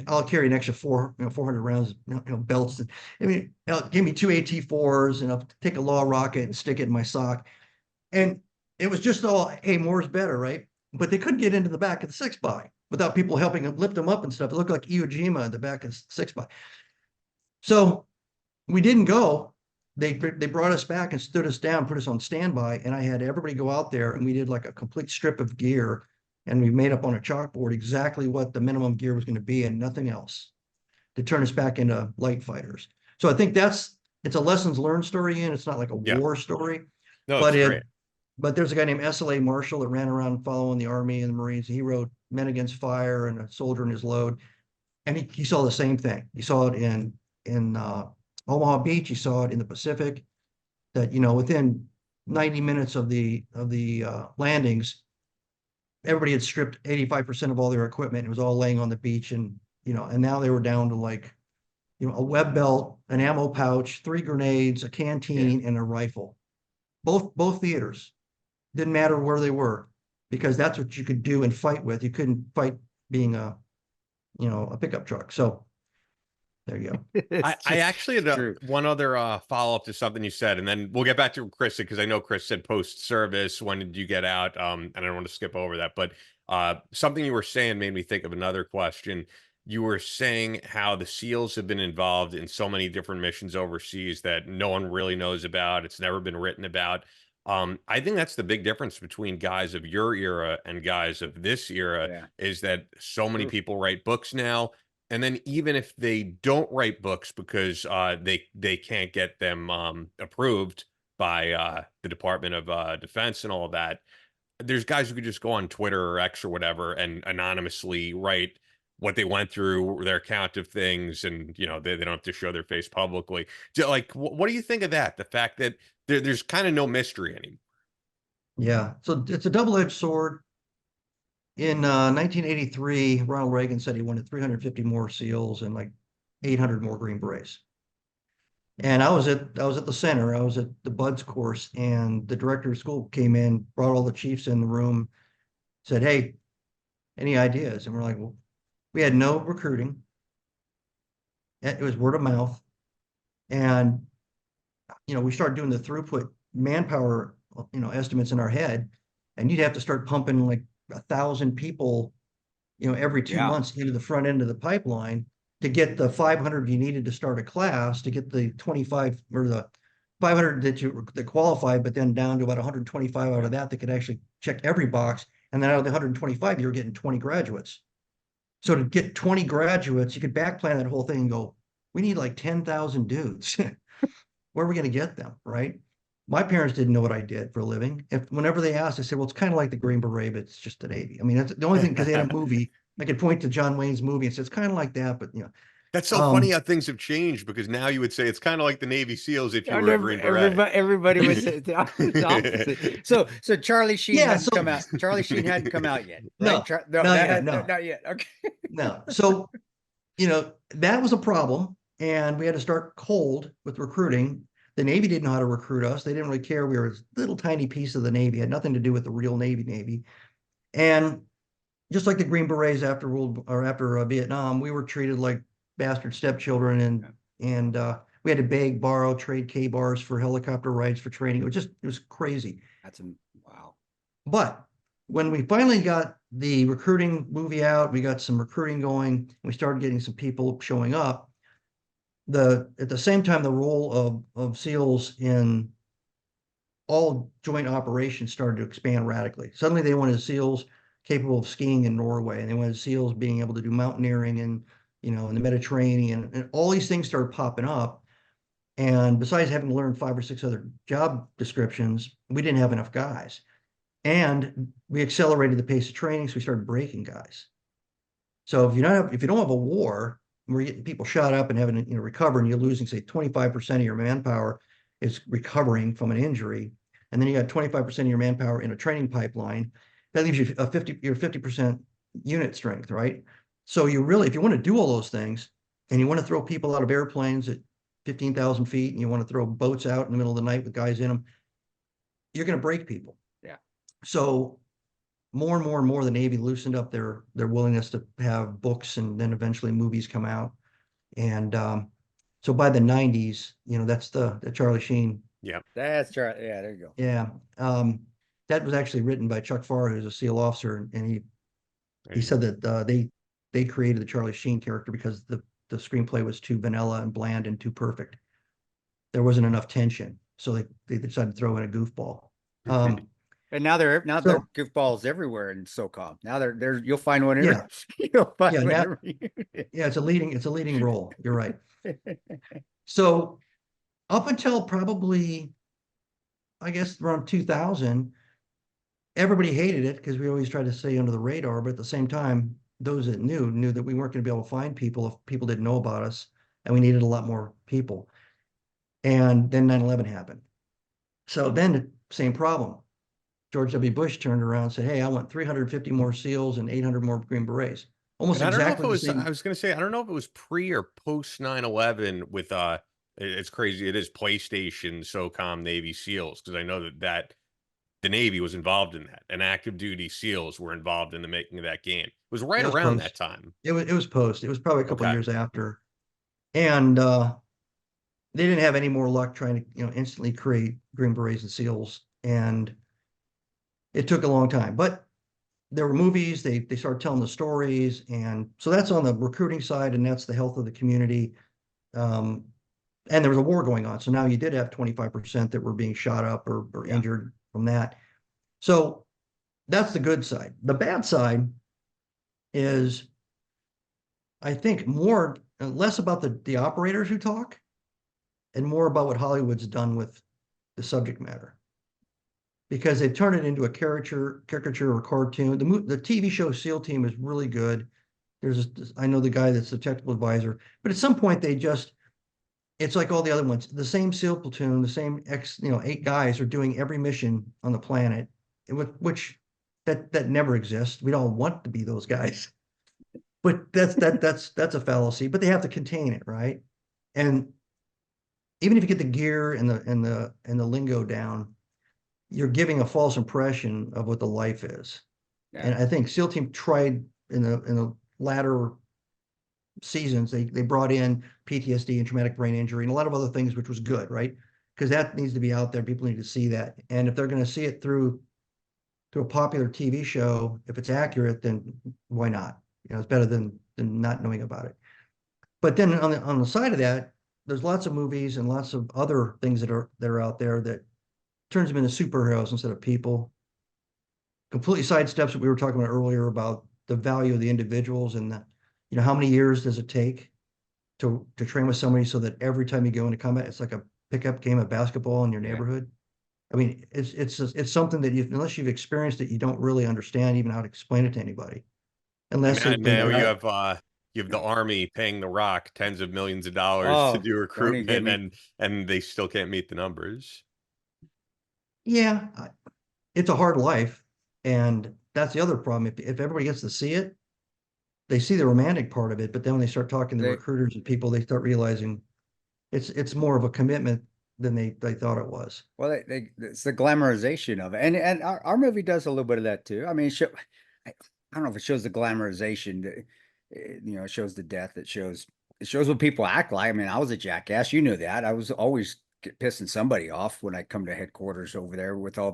I'll carry an extra 400 rounds, belts. I mean, give me 2 AT4s, and I'll take a law rocket and stick it in my sock. And it was just all, hey, more's better, right? But they couldn't get into the back of the 6x without people helping them lift them up and stuff. It looked like Iwo Jima in the back of 6x. So we didn't go. They brought us back and stood us down, put us on standby, and I had everybody go out there, and we did like a complete strip of gear. And we made up on a chalkboard exactly what the minimum gear was going to be and nothing else to turn us back into light fighters. So I think it's a lessons learned story, and it's not like a war story. No, but it's great. But there's a guy named SLA Marshall that ran around following the Army and the Marines. He wrote Men Against Fire and A Soldier and His Load. And he saw the same thing. He saw it in Omaha Beach. He saw it in the Pacific, that, within 90 minutes of the landings, everybody had stripped 85% of all their equipment. It was all laying on the beach, and now they were down to like, a web belt, an ammo pouch, 3 grenades, a canteen, and a rifle. Both theaters. Didn't matter where they were, because that's what you could do and fight with. You couldn't fight being a pickup truck. So there you go. I actually had one other follow-up to something you said, and then we'll get back to Chris, because I know Chris said post-service. When did you get out? And I don't want to skip over that, but something you were saying made me think of another question. You were saying how the SEALs have been involved in so many different missions overseas that no one really knows about. It's never been written about. I think that's the big difference between guys of your era and guys of this era, is that so many people write books now. And then even if they don't write books because they can't get them approved by the Department of Defense and all of that, there's guys who could just go on Twitter or X or whatever and anonymously write what they went through, their account of things, and they don't have to show their face publicly. Like, what do you think of that? The fact that there's kind of no mystery anymore. Yeah, so it's a double-edged sword. In 1983, Ronald Reagan said he wanted 350 more SEALs and like 800 more Green Berets. And I was at the center. I was at the BUDS course, and the director of school came in, brought all the chiefs in the room, said, "Hey, any ideas?" And we're like, "Well, we had no recruiting. It was word of mouth." And we started doing the throughput manpower, estimates in our head, and you'd have to start pumping like 1,000 people, every 2 months into the front end of the pipeline to get the 500 you needed to start a class, to get the 25 or the 500 that qualified, but then down to about 125 out of that could actually check every box. And then out of the 125, you're getting 20 graduates. So to get 20 graduates, you could back plan that whole thing and go, we need like 10,000 dudes. where are we going to get them, right? My parents didn't know what I did for a living. Whenever they asked, I said, well, it's kind of like the Green Beret, but it's just the Navy. I mean, that's the only thing, because they had a movie. I could point to John Wayne's movie and say, it's kind of like that, but That's so funny how things have changed, because now you would say it's kind of like the Navy SEAls if you were a Green Beret. Everybody would say the opposite. So Charlie Sheen hadn't come out. Charlie Sheen hadn't come out yet, right? No, No, not yet. Okay. No. So, that was a problem, and we had to start cold with recruiting. The Navy didn't know how to recruit us. They didn't really care. We were a little tiny piece of the Navy. It had nothing to do with the real Navy. And just like the Green Berets after Vietnam, we were treated like bastard stepchildren, and we had to beg, borrow, trade K-bars for helicopter rides for training. It was crazy. Wow. But when we finally got the recruiting movie out, we got some recruiting going, we started getting some people showing up. At the same time, the role of SEALs in all joint operations started to expand radically. Suddenly they wanted SEALs capable of skiing in Norway, and they wanted SEALs being able to do mountaineering and in the Mediterranean, and all these things started popping up. And besides having to learn 5 or 6 other job descriptions, we didn't have enough guys. And we accelerated the pace of training, so we started breaking guys. So if you don't have a war where you're getting people shot up and having to recover, and you're losing, say, 25% of your manpower is recovering from an injury, and then you got 25% of your manpower in a training pipeline, that leaves you your 50% unit strength, right? So you really, if you want to do all those things, and you want to throw people out of airplanes at 15,000 feet, and you want to throw boats out in the middle of the night with guys in them, you're going to break people. Yeah. So more and more, the Navy loosened up their willingness to have books, and then eventually movies come out. And so by the 90s, that's the Charlie Sheen. Yeah. That's Charlie. Yeah, there you go. Yeah. That was actually written by Chuck Farr, who's a SEAL officer, and he said that they created the Charlie Sheen character because the screenplay was too vanilla and bland and too perfect. There wasn't enough tension, so they decided to throw in a goofball. And now they're goofballs everywhere in SOCOM. Now they're you'll find one. Yeah. You'll find one. Now, yeah, it's a leading role. You're right. So up until probably, I guess, around 2000, everybody hated it because we always tried to stay under the radar. But at the same time, those that knew that we weren't going to be able to find people if people didn't know about us, and we needed a lot more people. And then 9/11 happened. So then the same problem. George W. Bush turned around and said, hey, I want 350 more SEALs and 800 more Green Berets. Almost exactly the same. I was going to say, I don't know if it was pre or post 9/11 with, it's crazy. It is PlayStation, SOCOM, Navy SEALs, because I know that the Navy was involved in that, and active duty SEALs were involved in the making of that game. It was right around that time. It was post. It was probably a couple of years after. And they didn't have any more luck trying to, instantly create Green Berets and SEALs. And it took a long time, but there were movies, they started telling the stories. And so that's on the recruiting side, and that's the health of the community. And there was a war going on. So now you did have 25% that were being shot up or injured from that. So that's the good side. The bad side is, I think, less about the operators who talk and more about what Hollywood's done with the subject matter. Because they turn it into a caricature or cartoon. The TV show SEAL Team is really good. I know the guy that's the technical advisor, but at some point it's like all the other ones. The same SEAL platoon, the same 8 guys are doing every mission on the planet, which that never exists. We don't want to be those guys, but that's a fallacy. But they have to contain it, right? And even if you get the gear and the lingo down, you're giving a false impression of what the life is. Yeah. And I think SEAL Team tried in the latter seasons, they brought in PTSD and traumatic brain injury and a lot of other things, which was good, right? Because that needs to be out there. People need to see that. And if they're going to see it through a popular TV show, if it's accurate, then why not? It's better than not knowing about it. But then on the side of that, there's lots of movies and lots of other things that are out there that turns them into superheroes instead of people. Completely sidesteps what we were talking about earlier about the value of the individuals and how many years does it take to train with somebody so that every time you go into combat, it's like a pickup game of basketball in your Yeah. neighborhood. I mean, it's something that unless you've experienced it, you don't really understand even how to explain it to anybody. Unless they've been Now there. you have the Army paying The Rock tens of millions of dollars to Oh, do don't even get recruitment, me. and they still can't meet the numbers. Yeah, it's a hard life, and that's the other problem. If everybody gets to see it, they see the romantic part of it, but then when they start talking to They- recruiters and people, they start realizing it's more of a commitment than they thought it was. Well, it's the glamorization of it, and our movie does a little bit of that too. I mean, I don't know if it shows the glamorization. You know, it shows the death. It shows what people act like. I mean, I was a jackass. You knew that. I was always pissing somebody off when I come to headquarters over there with all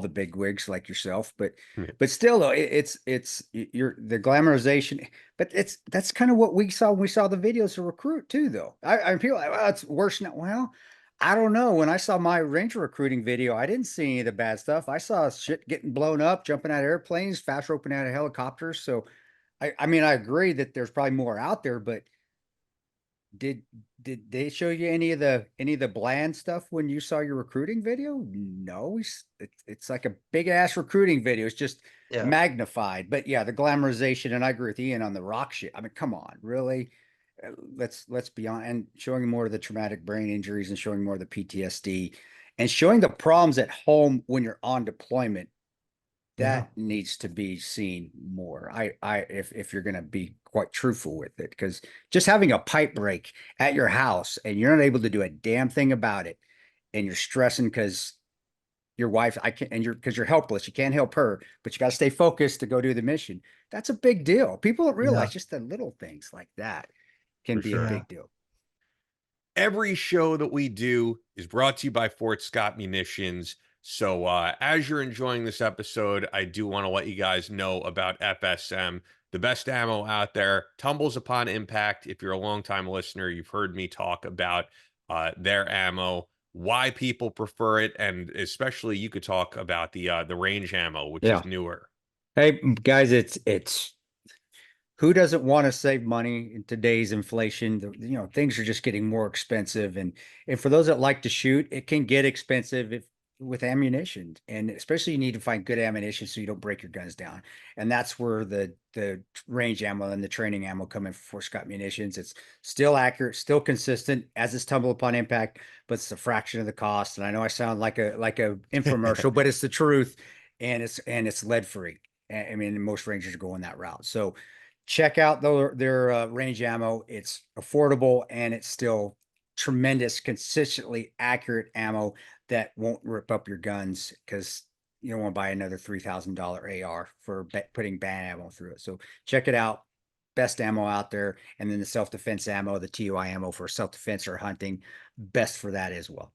the big wigs like yourself. But Yeah. still, though, it's you're the glamorization. But that's kind of what we saw when we saw the videos of Recruit too, though. I people are like, well, it's worse now. Well, I don't know. When I saw my Ranger recruiting video, I didn't see any of the bad stuff. I saw shit getting blown up, jumping out of airplanes, fast roping out of helicopters. So, I mean, I agree that there's probably more out there, but did they show you any of the bland stuff when you saw your recruiting video? No, it's like a big ass recruiting video. It's just Yeah. magnified. But yeah, the glamorization, and I agree with Ian on the rock shit. I mean, come on, really? Let's be on, and showing more of the traumatic brain injuries and showing more of the PTSD and showing the problems at home when you're on deployment. That needs to be seen more. If you're going to be quite truthful with it, because just having a pipe break at your house and you're not able to do a damn thing about it, and you're stressing because your wife, because you're helpless, you can't help her, but you got to stay focused to go do the mission. That's a big deal. People don't realize just the little things like that can For be sure. a big deal. Every show that we do is brought to you by Fort Scott Munitions. So as you're enjoying this episode, I do want to let you guys know about FSM, the best ammo out there. Tumbles upon impact. If you're a longtime listener, you've heard me talk about their ammo, why people prefer it, and especially you could talk about the range ammo, which is newer. Hey guys, it's who doesn't want to save money in today's inflation? You know, things are just getting more expensive, and for those that like to shoot, it can get expensive with ammunition, and especially you need to find good ammunition so you don't break your guns down. And that's where the range ammo and the training ammo come in for Scott Munitions. It's still accurate, still consistent as it's tumble upon impact, but it's a fraction of the cost. And I know I sound like a infomercial, but it's the truth, and it's lead free. I mean, most Rangers are going that route. So check out their range ammo. It's affordable, and it's still tremendous, consistently accurate ammo that won't rip up your guns, because you don't want to buy another $3,000 AR for putting bad ammo through it. So check it out. Best ammo out there. And then the self-defense ammo, the TOI ammo for self-defense or hunting, best for that as well.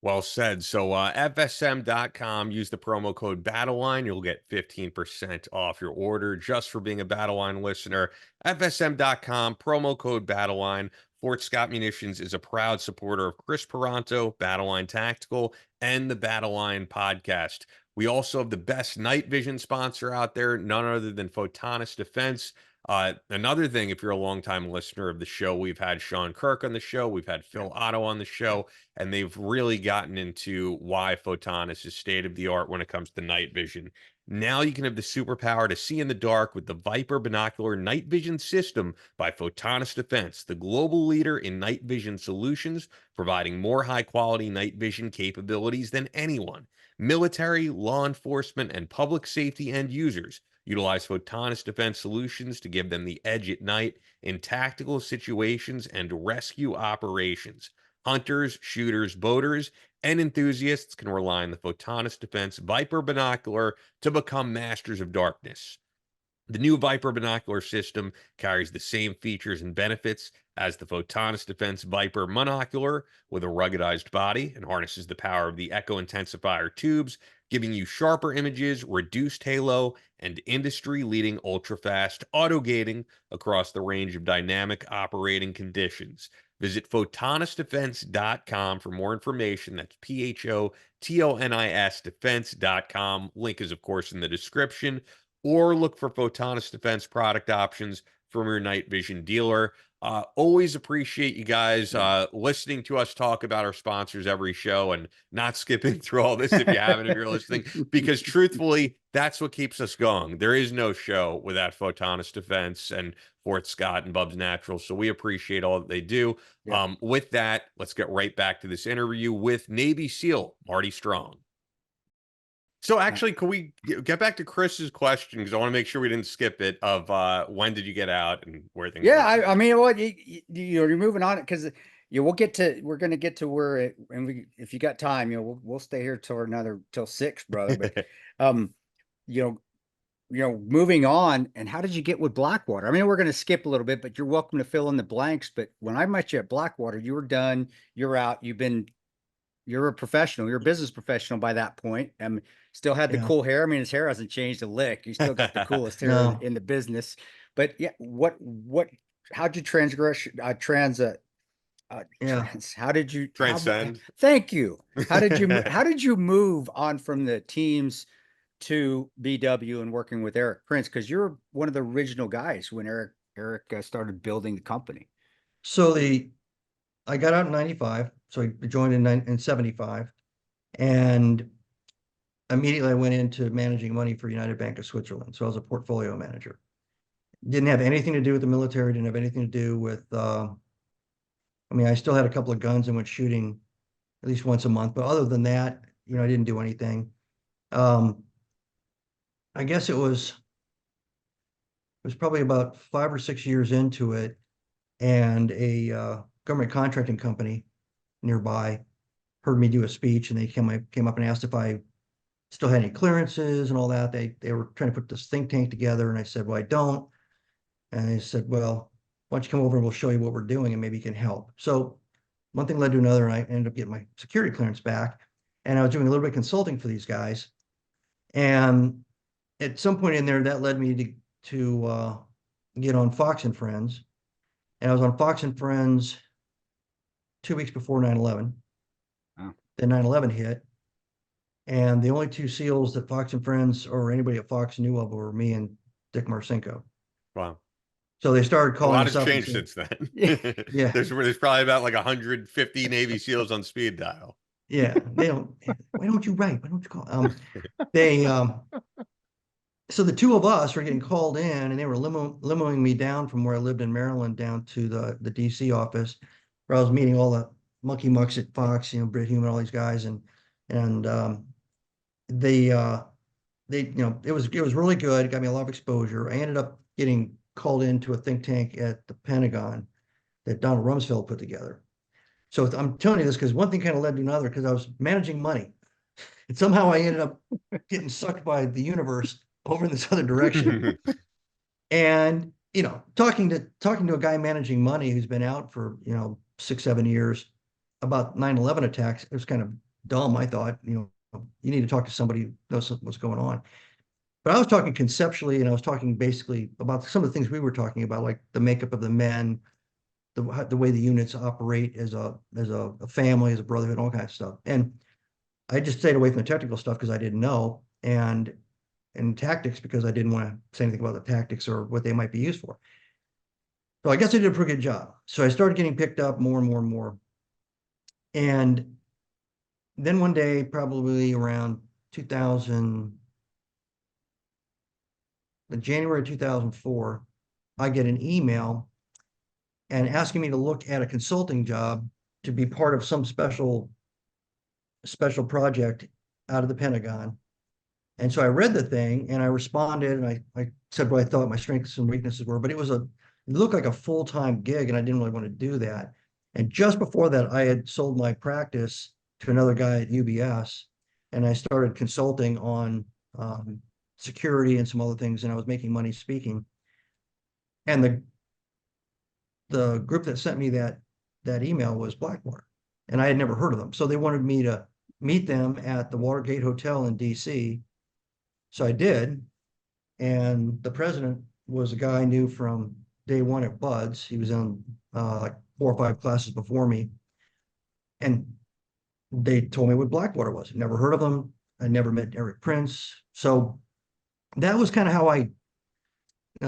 Well said. So FSM.com, use the promo code BattleLine. You'll get 15% off your order just for being a BattleLine listener. FSM.com, promo code BattleLine. Fort Scott Munitions is a proud supporter of Chris Peranto, BattleLine Tactical, and the BattleLine podcast. We also have the best night vision sponsor out there, none other than Photonis Defense. Another thing, if you're a longtime listener of the show, we've had Sean Kirk on the show, we've had Phil Otto on the show, and they've really gotten into why Photonis is state of the art when it comes to night vision. Now you can have the superpower to see in the dark with the Viper Binocular Night Vision System by Photonis Defense, the global leader in night vision solutions, providing more high-quality night vision capabilities than anyone. Military, law enforcement, and public safety end users utilize Photonis Defense solutions to give them the edge at night in tactical situations and rescue operations. Hunters, shooters, boaters, and enthusiasts can rely on the Photonis Defense Viper Binocular to become masters of darkness. The new Viper Binocular system carries the same features and benefits as the Photonis Defense Viper Monocular with a ruggedized body and harnesses the power of the Echo Intensifier tubes, giving you sharper images, reduced halo, and industry-leading ultra-fast auto-gating across the range of dynamic operating conditions. Visit PhotonisDefense.com for more information. That's PHOTONIS Defense.com. Link is, of course, in the description. Or look for Photonis Defense product options from your night vision dealer. Always appreciate you guys listening to us talk about our sponsors every show and not skipping through all this if you haven't, if you're listening, because truthfully, that's what keeps us going. There is no show without Photonist Defense and Fort Scott and Bub's Natural. So we appreciate all that they do. Yeah. With that, let's get right back to this interview with Navy SEAL Marty Strong. So actually, could we get back to Chris's question? Because I want to make sure we didn't skip it of when did you get out and where things Yeah, went. I mean, what you're moving on because we're going to get to where it, and if you got time, we'll stay here till 6, brother. But you know, moving on, and how did you get with Blackwater? I mean, we're going to skip a little bit, but you're welcome to fill in the blanks. But when I met you at Blackwater, you were done, you're out, you're a professional, you're a business professional by that point. Still had the cool hair. I mean, his hair hasn't changed a lick. You still got the coolest hair No. in the business. But yeah, how'd you how did you Transcend. Thank you. How did you move on from the teams to BW and working with Eric Prince? Because you're one of the original guys when Eric started building the company. So I got out in 95, so I joined in 75, and immediately I went into managing money for United Bank of Switzerland. So I was a portfolio manager. Didn't have anything to do with the military, didn't have anything to do with, I mean, I still had a couple of guns and went shooting at least once a month, but other than that, I didn't do anything. I guess it was probably about 5 or 6 years into it, and a government contracting company nearby heard me do a speech, and they came up and asked if I still had any clearances and all that. They were trying to put this think tank together, and I said, well, I don't. And they said, well, why don't you come over and we'll show you what we're doing and maybe you can help. So one thing led to another, and I ended up getting my security clearance back, and I was doing a little bit of consulting for these guys. And at some point in there, that led me to get on Fox and Friends. And I was on Fox and Friends 2 weeks before 9/11. Wow. Then 9/11 hit. And the only two SEALs that Fox and Friends or anybody at Fox knew of were me and Dick Marcinko. Wow. So they started A calling lot us has up and changed saying, since then. Yeah. There's probably about like 150 Navy SEAls on speed dial. yeah, they don't, why don't you write? Why don't you call? They, so the two of us were getting called in, and they were limoing me down from where I lived in Maryland down to the DC office, where I was meeting all the monkey mucks at Fox, Britt Human, all these guys. And they, it was really good. It got me a lot of exposure. I ended up getting called into a think tank at the Pentagon that Donald Rumsfeld put together. So I'm telling you this because one thing kind of led to another, because I was managing money, and somehow I ended up getting sucked by the universe over in this other direction. And talking to a guy managing money who's been out for 6-7 years about 9/11 attacks, it was kind of dumb. I thought, you need to talk to somebody who knows what's going on. But I was talking conceptually, and I was talking basically about some of the things we were talking about, like the makeup of the men, the way the units operate as a family, as a brotherhood, all kinds of stuff. And I just stayed away from the technical stuff because I didn't know, and tactics because I didn't want to say anything about the tactics or what they might be used for. So I guess I did a pretty good job. So I started getting picked up more and more and more. And then one day, probably around January 2004, I get an email and asking me to look at a consulting job to be part of some special project out of the Pentagon. And so I read the thing and I responded, and I said what I thought my strengths and weaknesses were, but it looked like a full-time gig, and I didn't really want to do that. And just before that, I had sold my practice to another guy at UBS, and I started consulting on security and some other things, and I was making money speaking. And the group that sent me that email was Blackwater, and I had never heard of them. So they wanted me to meet them at the Watergate Hotel in DC. So I did, and the president was a guy I knew from day one at Buds. He was in like 4 or 5 classes before me, and they told me what Blackwater was. Never heard of them. I never met Eric Prince. So that was kind of how I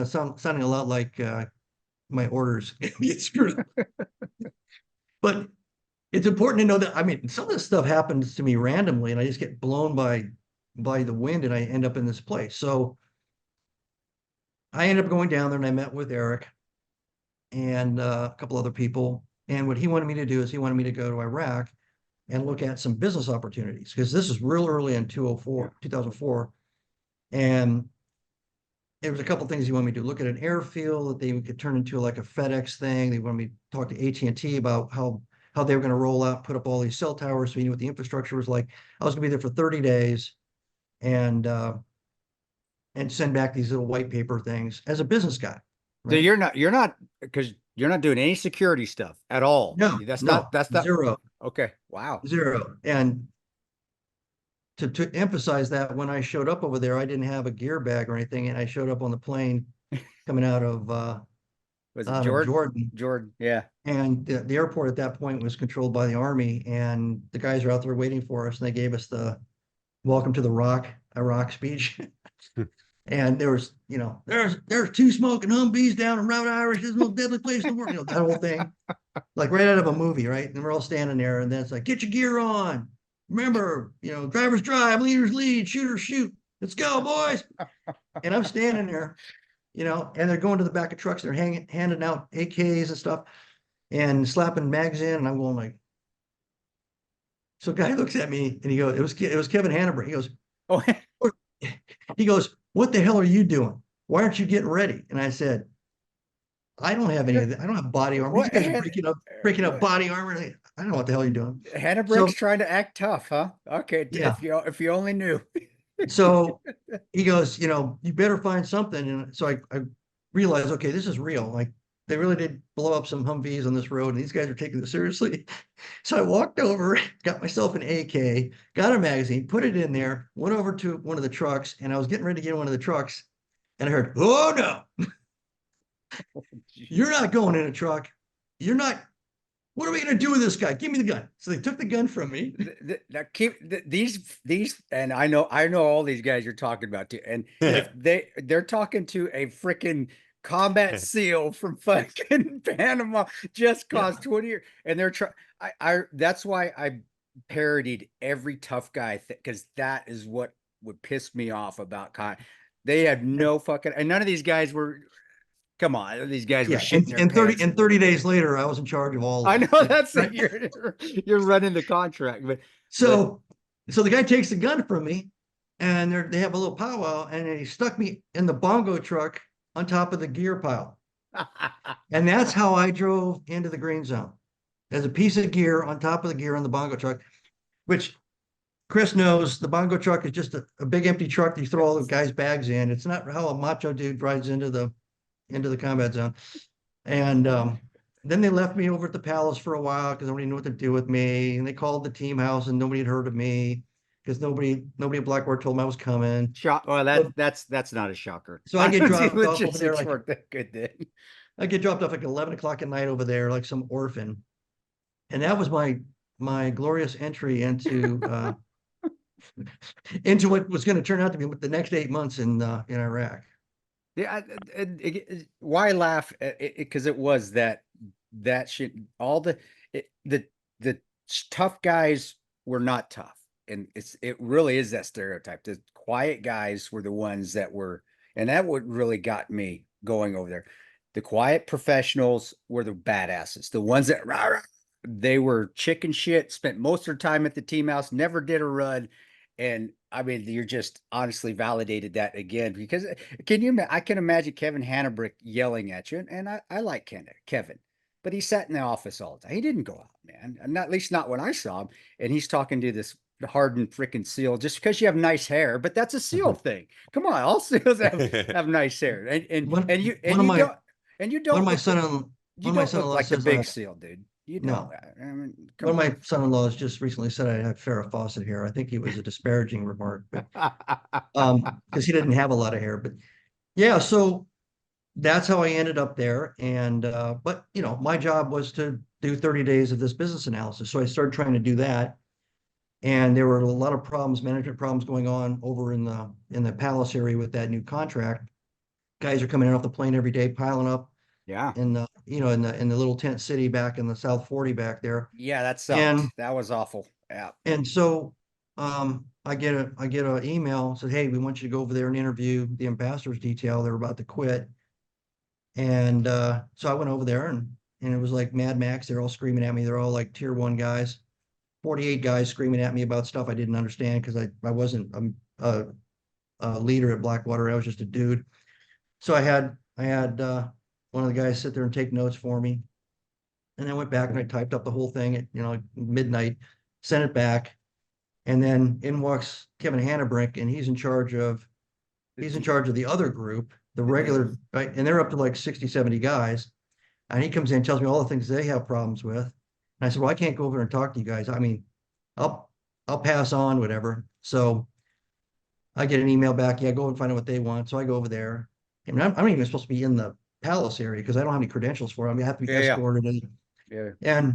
sounding a lot like my orders get screwed up. But it's important to know that, I mean, some of this stuff happens to me randomly and I just get blown by the wind and I end up in this place. So I ended up going down there and I met with Eric and a couple other people. And what he wanted me to do is he wanted me to go to Iraq and look at some business opportunities because this is real early in 2004. And there was a couple things he wanted me to do. Look at an airfield that they could turn into like a FedEx thing. They wanted me to talk to AT&T about how they were going to roll out, put up all these cell towers so he knew what the infrastructure was like. I was going to be there for 30 days and send back these little white paper things as a business guy. So right? you're not because you're not doing any security stuff at all. No, that's no, not zero. Okay. Wow. Zero. And to emphasize that, when I showed up over there, I didn't have a gear bag or anything, and I showed up on the plane coming out of Was it out of Jordan? Jordan. Jordan. Yeah. And the airport at that point was controlled by the Army, and the guys are out there waiting for us, and they gave us the welcome to the Iraq speech. And there was, there's two smoking Humvees down in Route Irish. This is the most deadly place in the world. That whole thing, like right out of a movie, right? And we're all standing there, and then it's like, get your gear on. Remember, drivers drive, leaders lead, shooters shoot. Let's go, boys. And I'm standing there, and they're going to the back of trucks. They're handing out AKs and stuff and slapping mags in. And I'm going like, so a guy looks at me and he goes, it was Kevin Hannibal. He goes, Oh, he goes, what the hell are you doing? Why aren't you getting ready? And I said, I don't have any of that. I don't have body armor. These guys are breaking up body armor. I don't know what the hell you're doing. Hannabrick's trying to act tough, huh? Okay. Yeah. If you only knew. So he goes, you better find something. And so I realized, okay, this is real. Like they really did blow up some Humvees on this road and these guys are taking this seriously. So I walked over, got myself an AK, got a magazine, put it in there, went over to one of the trucks, and I was getting ready to get in one of the trucks. And I heard, oh no, you're not going in a truck. You're not. What are we going to do with this guy? Give me the gun. So they took the gun from me. These, and I know all these guys you're talking about too. And if they're talking to a freaking combat SEAL from fucking Panama, just caused 20 years, and they're trying. That's why I parodied every tough guy because that is what would piss me off about They had no fucking, and none of these guys were. Come on, these guys were shitting their pants. 30 days later, I was in charge of all of I them. know that's it. You're running the contract, but so the guy takes the gun from me, and they have a little powwow, and he stuck me in the bongo truck on top of the gear pile, and that's how I drove into the green zone, as a piece of gear on top of the gear on the bongo truck, which Chris knows the bongo truck is just a big empty truck that you throw all the guys' bags in. It's not how a macho dude rides into the combat zone. And then they left me over at the palace for a while because nobody knew what to do with me. And they called the team house and nobody had heard of me because nobody at Blackwater told me I was coming. Well, that's not a shocker. So I get dropped off over there I get dropped off like 11 o'clock at night over there, like some orphan. And that was my glorious entry into into what was going to turn out to be the next 8 months in Iraq. Yeah, why laugh? Because it was that shit. All the tough guys were not tough, and it really is that stereotype. The quiet guys were the ones that were, and that what really got me going over there. The quiet professionals were the badasses, the ones that they were chicken shit. Spent most of their time at the team house, never did a run. And I mean, you're just honestly validated that again, because I can imagine Kevin Hannabrick yelling at you, and I like Kevin, but he sat in the office all the time. He didn't go out, man. And at least not when I saw him. And he's talking to this hardened freaking SEAL just because you have nice hair, but that's a SEAL thing. Come on, all SEALs have nice hair. And you don't my son-in-law like the big SEAL, dude. You know, I mean, one of my son-in-laws just recently said I had Farrah Fawcett hair. I think it was a disparaging remark, but because he didn't have a lot of hair. But yeah, so that's how I ended up there. And but my job was to do 30 days of this business analysis. So I started trying to do that. And there were a lot of management problems going on over in the palace area with that new contract. guys are coming in off the plane every day, piling up Yeah. in the, in the little tent city back in the South 40 back there. Yeah, that And sucked. That was awful. Yeah. And so I get an email said, hey, we want you to go over there and interview the ambassadors detail. They're about to quit. And so I went over there and it was like Mad Max. They're all screaming at me. They're all like tier 1 guys, 48 guys screaming at me about stuff I didn't understand because I wasn't a leader at Blackwater. I was just a dude. So I had one of the guys sit there and take notes for me. And I went back and I typed up the whole thing at, midnight, sent it back. And then in walks Kevin Hannebrink, and he's in charge of the other group, the regular, right? And they're up to like 60, 70 guys. And he comes in and tells me all the things they have problems with. And I said, well, I can't go over and talk to you guys. I mean, I'll pass on whatever. So I get an email back. Yeah, go and find out what they want. So I go over there. And I'm not even supposed to be in the palace area because I don't have any credentials for it. I mean, I have to be escorted in. Yeah.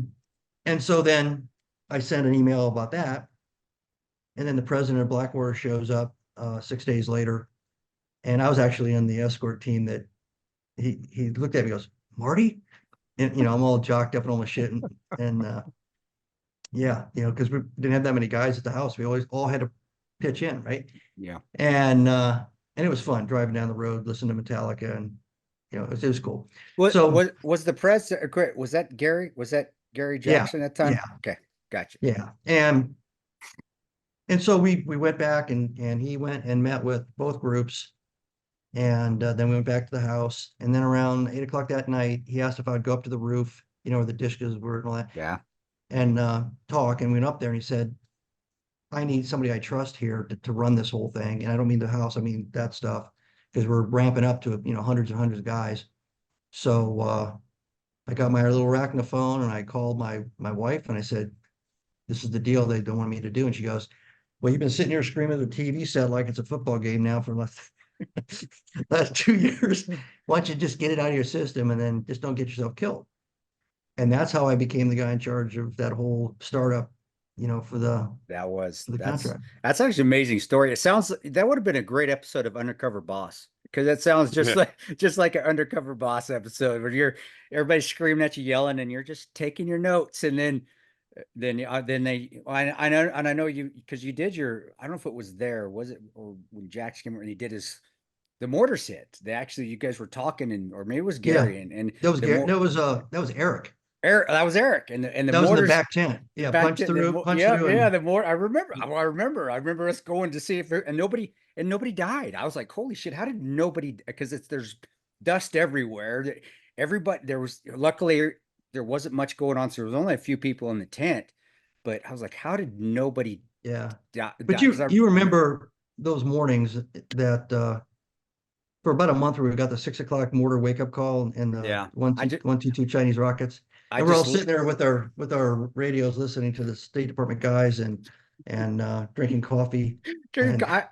And so then I sent an email about that. And then the president of Blackwater shows up 6 days later. And I was actually in the escort team that he looked at me and goes, Marty? And, I'm all jocked up and all my shit. And yeah, because we didn't have that many guys at the house. We always all had to pitch in, right? Yeah. And it was fun driving down the road, listening to Metallica, and it was cool. So was the president? Was that Gary? Was that Gary Jackson at the time? Yeah. Okay, gotcha. Yeah, and so we went back and he went and met with both groups, and then we went back to the house. And then around 8 o'clock that night, he asked if I'd go up to the roof, where the dishes were and all that. Yeah. And talk. And we went up there, and he said, I need somebody I trust here to run this whole thing. And I don't mean the house, I mean that stuff, because we're ramping up to, hundreds and hundreds of guys. So I got my little arachnophone and I called my wife and I said, this is the deal they don't want me to do. And she goes, well, you've been sitting here screaming at the TV set like it's a football game now for the last 2 years. Why don't you just get it out of your system and then just don't get yourself killed? And that's how I became the guy in charge of that whole startup, for the contract. That's actually an amazing story. It sounds that would have been a great episode of Undercover Boss, because it sounds just like an Undercover Boss episode where everybody's screaming at you, yelling, and you're just taking your notes. And then I know you, because you did I don't know if it was was it, or when Jack came and he did the mortars hit. You guys were talking, or maybe it was Gary, and that was Gary. That was Eric. That was Eric, and the that mortars, was in the back tent. Yeah, punch through. Yeah, the mortar. I remember us going to see if and nobody died. I was like, holy shit! How did nobody? Because there's dust everywhere. Luckily there wasn't much going on, so there was only a few people in the tent. But I was like, how did nobody? Yeah, but you remember those mornings that. For about a month, we got the 6 o'clock mortar wake up call and the 122 Chinese rockets. And we're all sitting there with our radios, listening to the State Department guys and drinking coffee.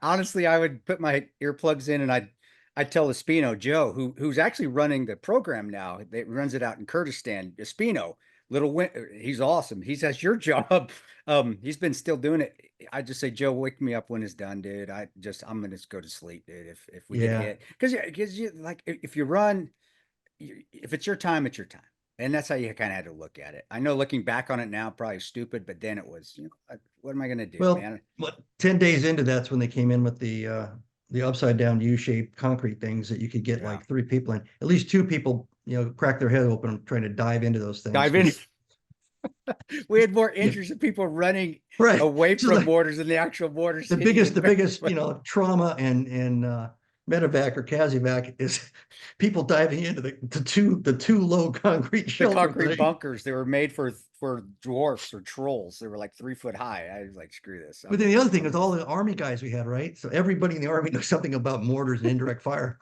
Honestly, I would put my earplugs in and I'd tell Espino Joe, who's actually running the program now. That runs it out in Kurdistan. Espino, he's awesome. He says your job. He's been still doing it. I just say, Joe, wake me up when it's done, dude. I'm gonna just go to sleep, dude. If we get hit, because you like if you run, if it's your time, it's your time, and that's how you kind of had to look at it. I know looking back on it now, probably stupid, but then it was, what am I gonna do, man? Well, 10 days into that's when they came in with the upside down U-shaped concrete things that you could get like 3 people in. At least 2 people, crack their head open trying to dive into those things. Dive in. We had more injuries of people running away from mortars than the actual mortars. The biggest, trauma and medevac or CASEVAC is people diving into the two low concrete shelters. The concrete bunkers. They were made for dwarfs or trolls. They were like 3 foot high. I was like, screw this. But then the other thing is all the Army guys we had, right? So everybody in the Army knows something about mortars and indirect fire.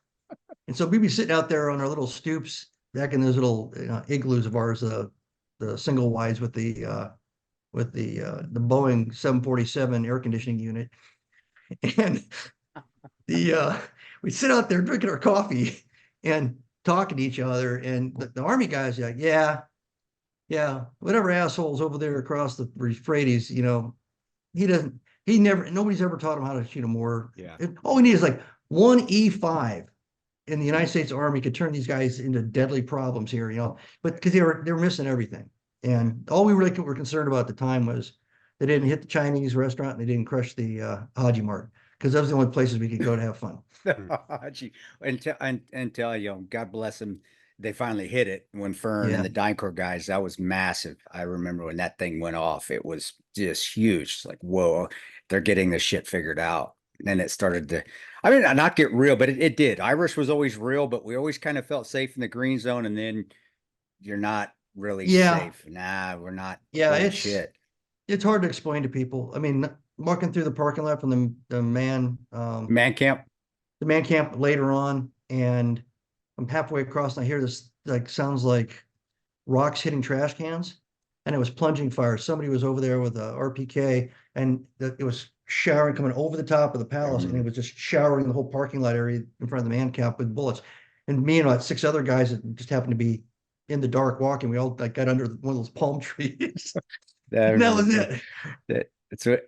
And so we'd be sitting out there on our little stoops back in those little igloos of ours, the single wides with the Boeing 747 air conditioning unit, and we sit out there drinking our coffee and talking to each other, and the Army guys are like, yeah, whatever assholes over there across the Euphrates, nobody's ever taught him how to shoot a mortar. Yeah. All we need is like one E5, in the United States Army could turn these guys into deadly problems here, you know, but because they were missing everything. And all we really were concerned about at the time was they didn't hit the Chinese restaurant and they didn't crush the Haji Mart, because those are the only places we could go to have fun. Gee, and tell you, God bless them. They finally hit it when Fern Yeah. and the DynCorp guys, that was massive. I remember when that thing went off, it was just huge. It's like, whoa, they're getting this shit figured out. And then it started to, I mean, not get real, but it did. Irish was always real, but we always kind of felt safe in the green zone. And then you're not really Yeah. safe. Nah, we're not. Yeah, Holy it's shit. it's hard to explain to people. I mean, walking through the parking lot from the man Man camp. the man camp later on, and I'm halfway across and I hear this like sounds like rocks hitting trash cans, and it was plunging fire. Somebody was over there with a RPK, and it was showering coming over the top of the palace, and it was just showering the whole parking lot area in front of the man camp with bullets. And me and like 6 other guys that just happened to be in the dark walking, we all like got under one of those palm trees. And that was it. So,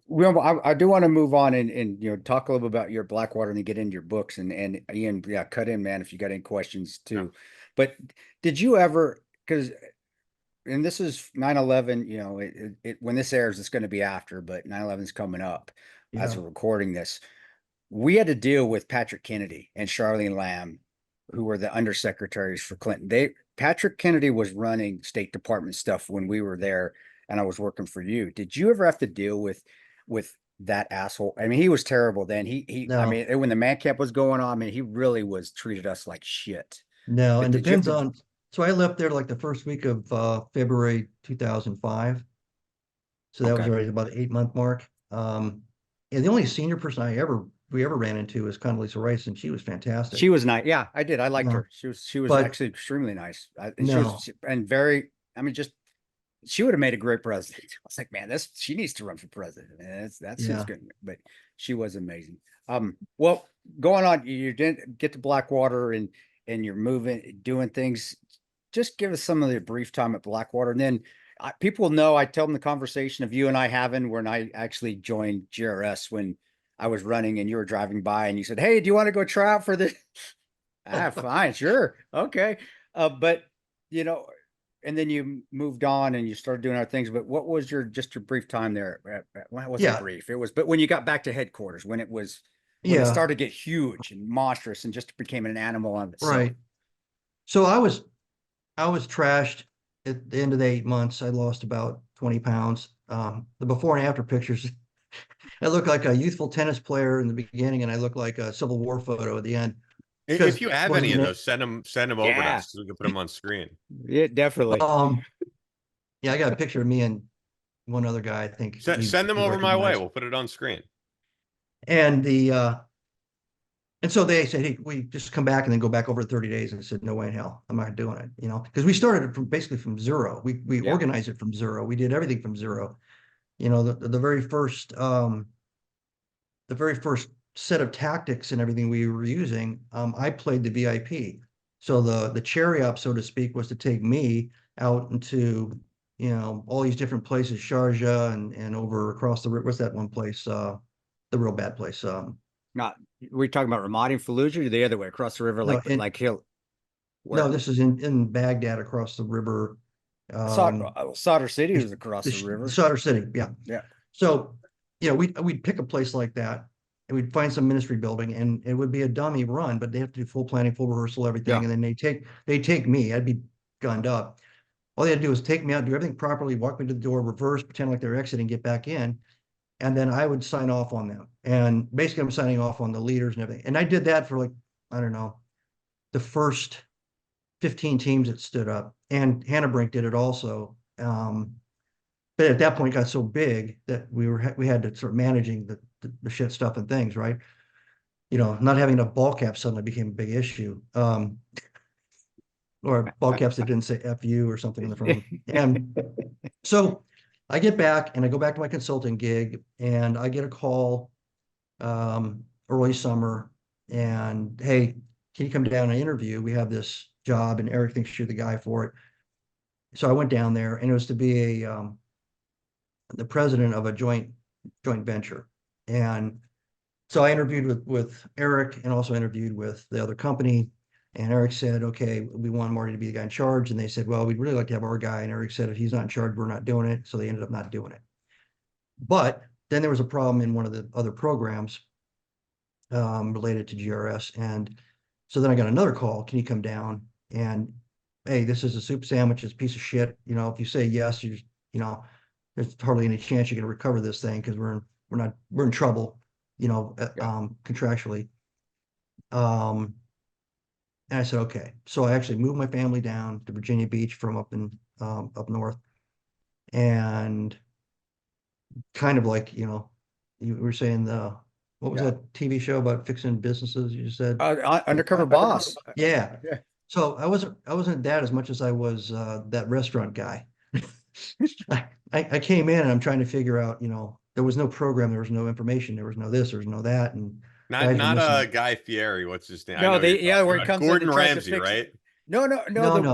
well, I do want to move on and you know talk a little bit about your Blackwater and then get into your books and Ian, yeah, cut in, man, if you got any questions too. But did you ever, because and this is 9/11, you know, when this airs, it's going to be after, but 9/11 is coming up as Yeah. we're recording this. We had to deal with Patrick Kennedy and Charlene Lamb, who were the undersecretaries for Clinton. Patrick Kennedy was running State Department stuff when we were there, and I was working for you. Did you ever have to deal with that asshole? I mean, he was terrible then. I No. mean, when the man camp was going on, I mean, he really was treated us like shit. No, But and did you depends ever- on. So I left there like the first week of February 2005. So that was Okay. already about the 8-month mark. And the only senior person we ever ran into was Condoleezza Rice, and she was fantastic. She was nice. Yeah, I did. I liked No. her. She was But- actually extremely nice. And No. and very, I mean, just she would have made a great president. I was like, man, she needs to run for president. And that's who's Yeah. good. But she was amazing. Well, going on, you didn't get to Blackwater and you're moving, doing things. Just give us some of the brief time at Blackwater, and then people know. I tell them the conversation of you and I having when I actually joined GRS when I was running and you were driving by and you said, "Hey, do you want to go try out for this?" Fine, sure, okay. But you know, and then you moved on and you started doing other things. But what was your brief time there? Well, it wasn't Yeah. brief. It was, but when you got back to headquarters, when it Yeah, started to get huge and monstrous and just became an animal on itself. right. So I was trashed at the end of the 8 months. I lost about 20 pounds. The before and after pictures, I look like a youthful tennis player in the beginning, and I look like a Civil War photo at the end. Because If you have wasn't any of it- those, send them over to Yeah. us so we can put them on screen. Yeah, definitely. Yeah, I got a picture of me and one other guy, I think. Send them he over my way. recognized. We'll put it on screen. And and so they said, "Hey, we just come back and then go back over 30 days." And I said, "No way in hell, I'm not doing it." You know, because we started it basically from zero. We Yeah. organized it from zero. We did everything from zero. You know, the very first set of tactics and everything we were using, I played the VIP. So the cherry up, so to speak, was to take me out into, you know, all these different places, Sharjah and over across the river. What's that one place? The real bad place. Not we talking about Ramadi and Fallujah or the other way across the river, No, like Hill. No, this is in Baghdad across the river. Sadr City was across the river. Sadr City, yeah. Yeah. So, you know, we'd pick a place like that and we'd find some ministry building, and it would be a dummy run, but they have to do full planning, full rehearsal, everything. Yeah. And then they take me, I'd be gunned up. All they had to do was take me out, do everything properly, walk me to the door, reverse, pretend like they're exiting, get back in. And then I would sign off on them. And basically I'm signing off on the leaders and everything. And I did that for like, I don't know, the first 15 teams that stood up, and Hannah Brink did it also. But at that point it got so big that we had to start managing the shit stuff and things, right? You know, not having enough ball caps suddenly became a big issue. Or ball caps that didn't say F you or something in the front. And so I get back and I go back to my consulting gig, and I get a call early summer, and hey, can you come down and interview? We have this job and Eric thinks you're the guy for it. So I went down there, and it was to be the president of a joint venture. And So I interviewed with Eric and also interviewed with the other company. And Eric said, okay, we want Marty to be the guy in charge. And they said, well, we'd really like to have our guy. And Eric said, if he's not in charge, we're not doing it. So they ended up not doing it. But then there was a problem in one of the other programs related to GRS. And so then I got another call. Can you come down? And hey, this is a soup sandwich. It's a piece of shit. You know, if you say yes, you know, there's hardly any chance you're going to recover this thing because we're in trouble, you know, contractually. And I said, okay. So I actually moved my family down to Virginia Beach from up north, and kind of like, you know, you were saying what was that TV show about fixing businesses? You just said Undercover Boss. Yeah. Yeah. So I wasn't that as much as I was that restaurant guy. I came in and I'm trying to figure out, you know, there was no program, there was no information, there was no this, there was no that, and Not Guy Fieri. What's his name? No, where he comes Gordon in and tries Ramsay, to fix right? it. No,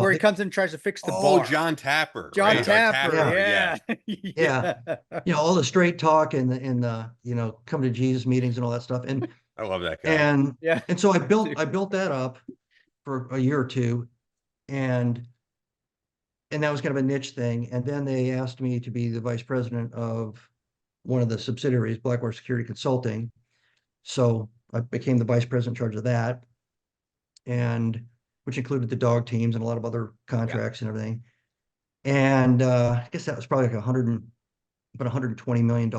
where he comes in and tries to fix the bar. John Tapper. John right? Tapper, yeah. Yeah. You know, all the straight talk and the you know, come to Jesus meetings and all that stuff. And I love that guy. and so I built that up for a year or two, and that was kind of a niche thing. And then they asked me to be the vice president of one of the subsidiaries, Blackwater Security Consulting. So I became the vice president in charge of that, and which included the dog teams and a lot of other contracts and everything. And I guess that was probably like about $120 million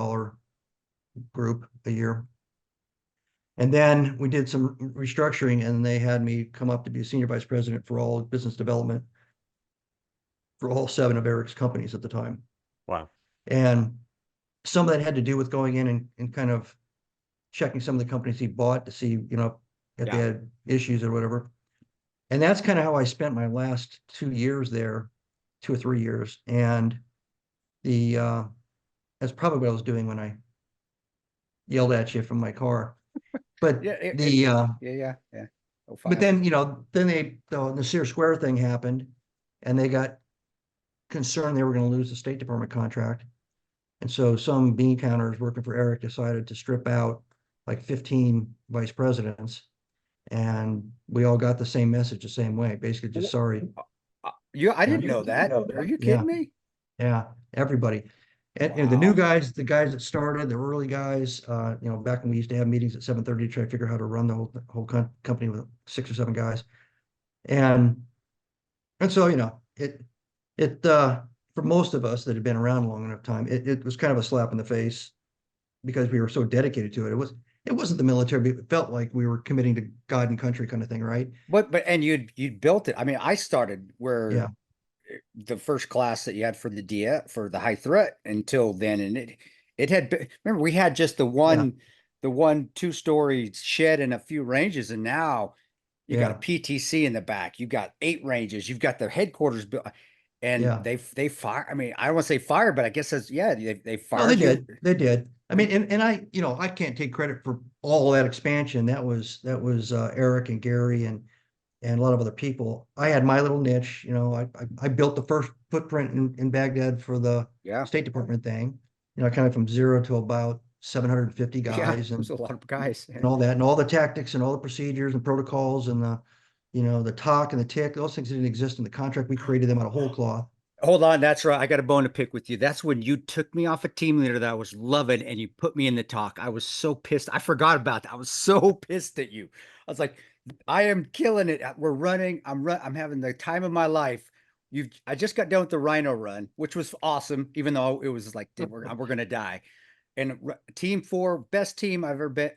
group a year. And then we did some restructuring, and they had me come up to be senior vice president for all business development for all 7 of Eric's companies at the time. Wow. And some of that had to do with going in and kind of checking some of the companies he bought to see, you know, if they had issues or whatever. And that's kind of how I spent my last 2 years there, 2 or 3 years. And that's probably what I was doing when I yelled at you from my car. But but then, you know, then the Sears Square thing happened, and they got concerned they were going to lose the State Department contract. And so some bean counters working for Eric decided to strip out like 15 vice presidents, and we all got the same message the same way, basically just sorry. I didn't know that. Are you kidding me? Yeah, everybody. And the new guys, the guys that started, the early guys, you know, back when we used to have meetings at 7:30 to try to figure out how to run the whole company with 6 or 7 guys. And so, you know, it for most of us that had been around long enough time, it was kind of a slap in the face because we were so dedicated to it. It wasn't the military, but it felt like we were committing to God and country kind of thing, right? But you'd built it. I mean, I started where the first class that you had for the high threat until then, and it had remember we had just the one 2-story shed and a few ranges, and now you got a PTC in the back. You got 8 ranges. You've got the headquarters built, and they fire. I mean, I don't want to say fire, but I guess that's they fired. No, they did. I mean, and I, you know, I can't take credit for all that expansion. That was Eric and Gary and a lot of other people. I had my little niche. You know, I built the first footprint in Baghdad for the State Department thing. You know, kind of from 0 to about 750 guys, and there's a lot of guys, and all that, and all the tactics and all the procedures and protocols and the talk and the tick. Those things didn't exist in the contract. We created them out of whole cloth. Hold on, that's right. I got a bone to pick with you. That's when you took me off a team leader that I was loving, and you put me in the talk. I was so pissed. I forgot about that. I was so pissed at you. I was like, I am killing it. We're running. I'm having the time of my life. I just got done with the Rhino run, which was awesome, even though it was like we're gonna die. And team 4, best team I've ever been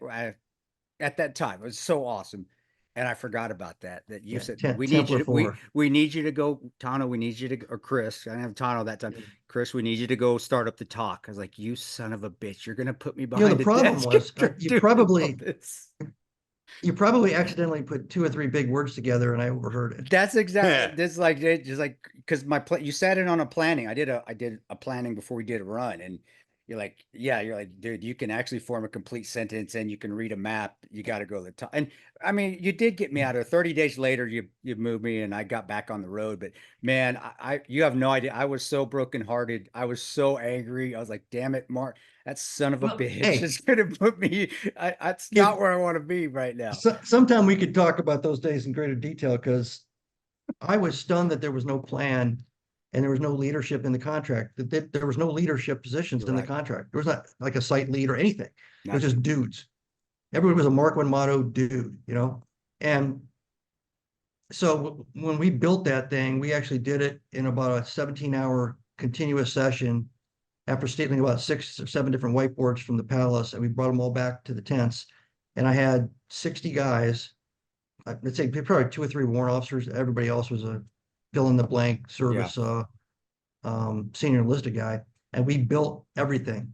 at that time. It was so awesome. And I forgot about that you said we need you to, we need you to go, Tano, we need you to, or Chris, I didn't have Tano that time. Chris, we need you to go start up the talk. I was like, you son of a bitch, you're gonna put me behind the problem was you probably accidentally put 2 or 3 big words together, and I overheard it. That's exactly this because you sat in on a planning. I did a planning before we did a run, and You're like, yeah, you're like, dude, you can actually form a complete sentence and you can read a map. You got to go to the top. And I mean, you did get me out of 30 days later, you moved me and I got back on the road. But man, you have no idea. I was so brokenhearted. I was so angry. I was like, damn it, Mark, that son of a Well, bitch hey, is gonna put me. That's if not where I want to be right now. sometime we could talk about those days in greater detail, because I was stunned that there was no plan and there was no leadership in the contract. That there was no leadership positions You're in the right. contract. There was not like a site lead or anything. It was Nothing. just dudes. Everyone was a Mark One motto dude, you know? And so when we built that thing, we actually did it in about a 17-hour continuous session after stealing about 6 or 7 different whiteboards from the palace, and we brought them all back to the tents. And I had 60 guys, let's say probably 2 or 3 warrant officers. Everybody else was a fill in the blank service senior enlisted guy. And we built everything.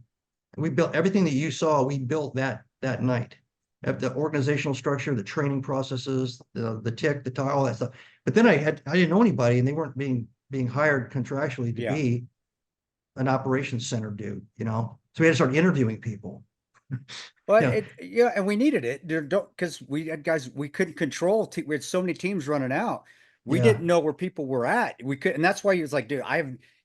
We built everything that you saw, we built that night. The organizational structure, the training processes, the tick, the tie, all that stuff. But then I didn't know anybody, and they weren't being hired contractually to Yeah. be an operations center dude, you know? So we had to start interviewing people. But Yeah. yeah, and we needed it. Because we had guys we couldn't control. We had so many teams running out. We Yeah. didn't know where people were at. We could, and that's why he was like, dude,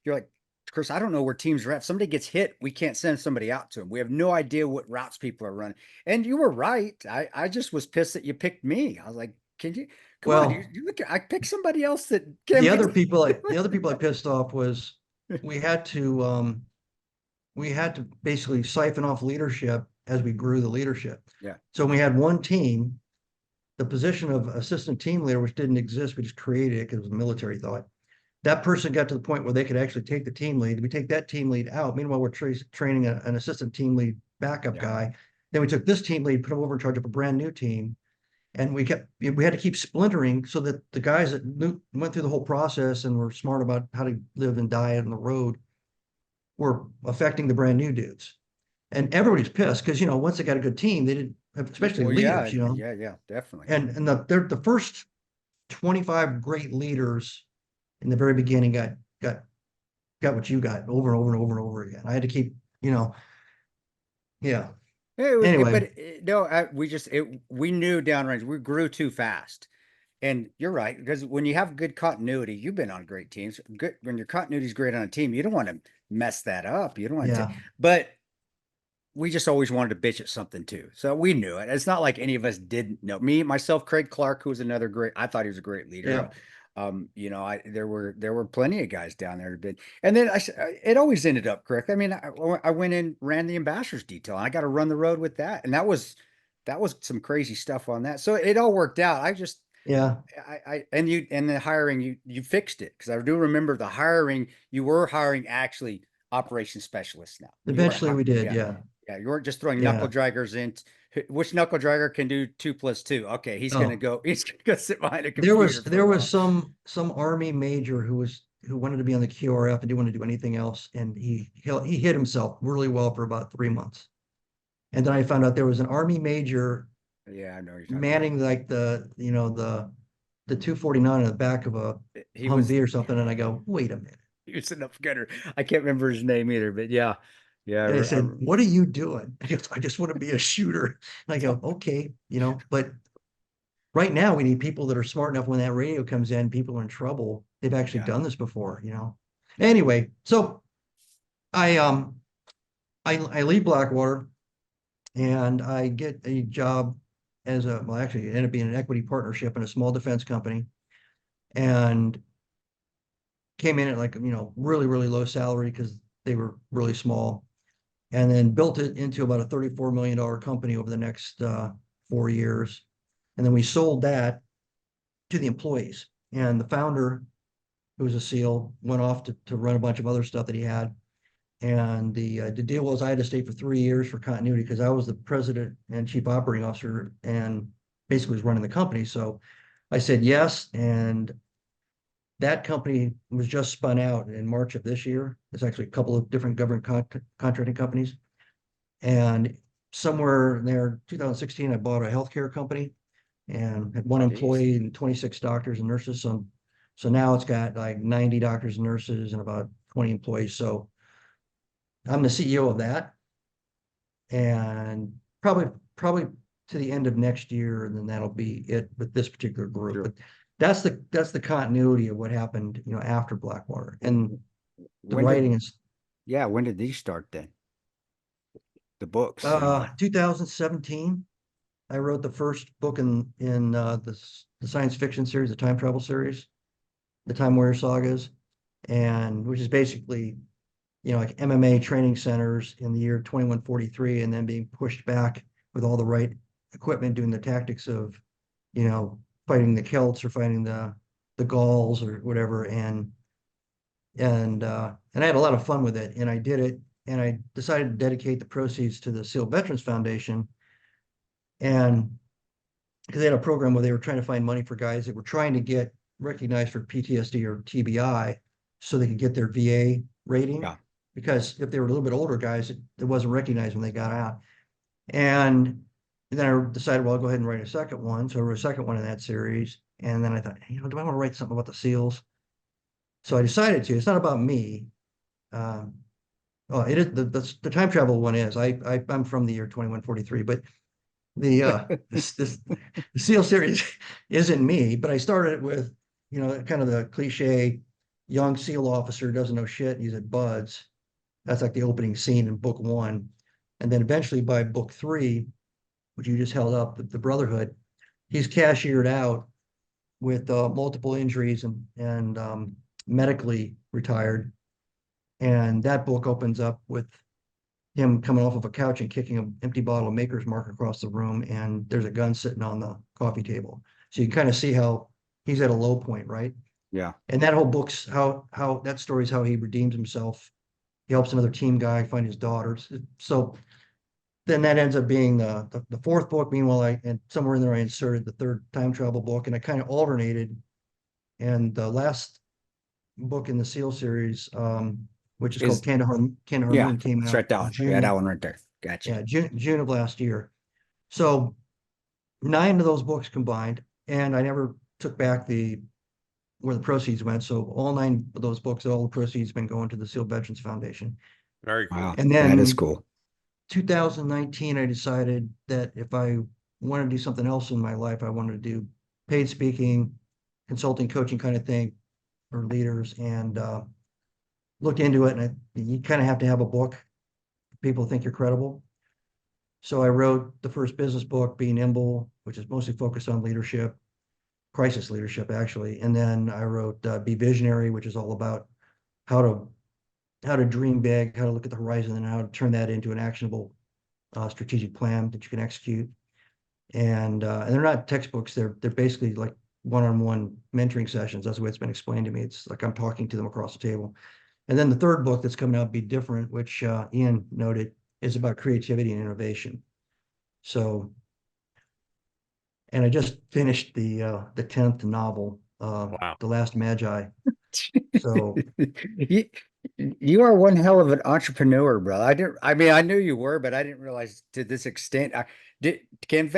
you're like, Chris, I don't know where teams are at. If somebody gets hit, we can't send somebody out to them. We have no idea what routes people are running. And you were right. I just was pissed that you picked me. I was like, can you come on? Well, You look, I picked somebody else that can be. the other people I pissed off was we had to basically siphon off leadership as we grew the leadership. Yeah. So we had one team, the position of assistant team leader, which didn't exist, we just created it because it was a military thought. That person got to the point where they could actually take the team lead. We take that team lead out. Meanwhile, we're training an assistant team lead backup guy. Then we took this team lead, put him over in charge of a brand new team. And we had to keep splintering so that the guys that went through the whole process and were smart about how to live and die on the road were affecting the brand new dudes. And everybody's pissed because, you know, once they got a good team, they didn't have, especially Well, leaders, you know. Yeah, definitely. And the first 25 great leaders in the very beginning got what you got over and over and over and over again. I had to keep, you know, yeah. Anyway. No, we knew downrange, we grew too fast. And you're right, because when you have good continuity, you've been on great teams. Good when your continuity is great on a team, you don't want to mess that up. You don't want to, but we just always wanted to bitch at something too. So we knew it. It's not like any of us didn't know. Me, myself, Craig Clark, who was another great, I thought he was a great leader. Yeah. You know, there were plenty of guys down there, and then it always ended up correct. I mean, I went in, ran the ambassador's detail, and I got to run the road with that, and that was some crazy stuff on that. So it all worked out. I just and the hiring you fixed it, because I do remember the hiring. You were hiring actually operations specialists now. Eventually we did, yeah. You weren't just throwing knuckle draggers in. Which knuckle dragger can do 2 + 2? Okay, he's gonna go sit behind a computer. There was some Army major who wanted to be on the QRF and didn't want to do anything else, and he hid himself really well for about 3 months. And then I found out there was an Army major, I know you're manning like the 249 in the back of a Humvee or something, and I go, wait a minute. He was an up gunner. I can't remember his name either, but yeah. And I said, what are you doing? He goes, I just want to be a shooter. And I go, okay, you know, but right now we need people that are smart enough when that radio comes in, people are in trouble. They've actually done this before, you know. Anyway, so I leave Blackwater and I get a job actually it ended up being an equity partnership in a small defense company, and came in at like, you know, really, really low salary because they were really small, and then built it into about a $34 million company over the next 4 years. And then we sold that to the employees, and the founder, who was a SEAL, went off to run a bunch of other stuff that he had. And the deal was I had to stay for 3 years for continuity because I was the president and chief operating officer and basically was running the company. So I said yes, and that company was just spun out in March of this year. There's actually a couple of different government contracting companies. And somewhere in there, 2016, I bought a healthcare company and had one employee and 26 doctors and nurses. So now it's got like 90 doctors and nurses and about 20 employees. So I'm the CEO of that, and probably to the end of next year, and then that'll be it with this particular group. Sure. But that's the continuity of what happened, after Blackwater and the When did- writing and Yeah, when did these start then? The books. and 2017. I wrote the first book in the science fiction series, the time travel series, the Time Warrior Sagas, and which is basically, like MMA training centers in the year 2143, and then being pushed back with all the right equipment, doing the tactics of, fighting the Celts or fighting the Gauls or whatever, and I had a lot of fun with it, and I did it, and I decided to dedicate the proceeds to the SEAL Veterans Foundation, and because they had a program where they were trying to find money for guys that were trying to get recognized for PTSD or TBI, so they could get their VA rating. Yeah. Because if they were a little bit older guys, it wasn't recognized when they got out. And then I decided, well, I'll go ahead and write a second one. So I wrote a second one in that series. And then I thought, do I want to write something about the SEALs? So I decided to. It's not about me. It is the time travel one is. I'm from the year 2143, but the SEAL series isn't me. But I started it with, kind of the cliche young SEAL officer doesn't know shit. He's at Buds. That's like the opening scene in book 1. And then eventually by book 3, which you just held up, the Brotherhood, he's cashiered out with multiple injuries and medically retired. And that book opens up with him coming off of a couch and kicking an empty bottle of Maker's Mark across the room, and there's a gun sitting on the coffee table. So you can kind of see how he's at a low point, right? Yeah. And that whole book's how that story's how he redeems himself. He helps another team guy find his daughters. So then that ends up being the fourth book. Meanwhile, and somewhere in there I inserted the third time travel book, and I kind of alternated. And the last book in the SEAL series, which is called Kandahar Yeah, Moon, came it's out right down. in June. Yeah, that one right there. Gotcha. Yeah, June of last year. So 9 of those books combined, and I never took back where the proceeds went. So all 9 of those books, all the proceeds have been going to the SEAL Veterans Foundation. Very cool. Wow, And then that is cool. 2019, I decided that if I wanted to do something else in my life, I wanted to do paid speaking, consulting, coaching kind of thing for leaders, and looked into it. And you kind of have to have a book. People think you're credible. So I wrote the first business book, Be Nimble, which is mostly focused on leadership, crisis leadership, actually. And then I wrote Be Visionary, which is all about how to dream big, how to look at the horizon, and how to turn that into an actionable strategic plan that you can execute. And they're not textbooks. They're basically like one-on-one mentoring sessions. That's the way it's been explained to me. It's like I'm talking to them across the table. And then the third book that's coming out, Be Different, which Ian noted, is about creativity and innovation. So, and I just finished the 10th novel, Wow. The Last Magi. So you are one hell of an entrepreneur, bro. I knew you were, but I didn't realize to this extent. Can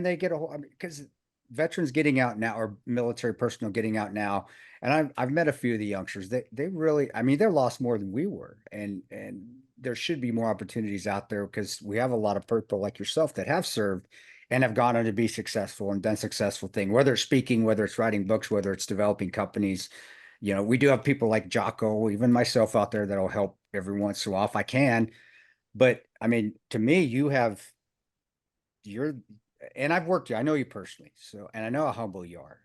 they get a hold? I mean, because veterans getting out now, or military personnel getting out now, and I've met a few of the youngsters. They really, I mean, they're lost more than we were, and there should be more opportunities out there, because we have a lot of people like yourself that have served and have gone on to be successful and done successful things, whether it's speaking, whether it's writing books, whether it's developing companies. We do have people like Jocko, even myself out there, that'll help every once in a while if I can. But I mean, to me, and I've worked you, I know you personally, and I know how humble you are.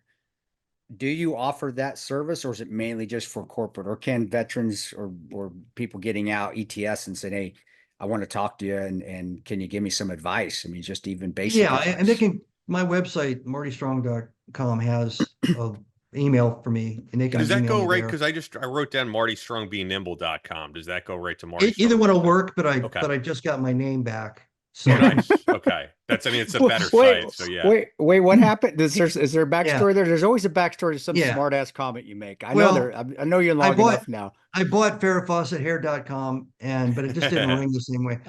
Do you offer that service, or is it mainly just for corporate, or can veterans or people getting out ETS and say, hey, I want to talk to you, and can you give me some advice? I mean, just even basic advice. And my website, martystrong.com, has an email for me, and they can Does that email go me right? there. Because I wrote down martystrongbenimble.com. Does that go right to Marty? Either one will work, but Okay. I just got my name back. So Nice. Okay. It's a better site. So yeah. Wait, what happened? Is there a backstory there? There's always a backstory to some Yeah. smart ass comment you make. I Well, know you're long enough now. I bought farrahfawcetthair.com, but it just didn't ring the same way.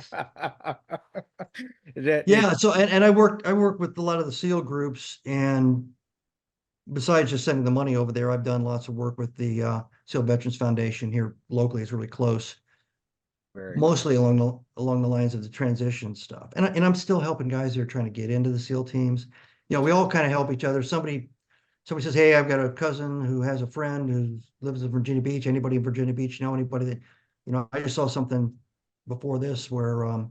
Yeah. So, and I work with a lot of the SEAL groups, and besides just sending the money over there, I've done lots of work with the SEAL Veterans Foundation here locally. It's really close. mostly along the lines of the transition stuff. And I'm still helping guys that are trying to get into the SEAL teams. You know, we all kind of help each other. Somebody says, "Hey, I've got a cousin who has a friend who lives in Virginia Beach. Anybody in Virginia Beach know anybody that, you know?" I just saw something before this where a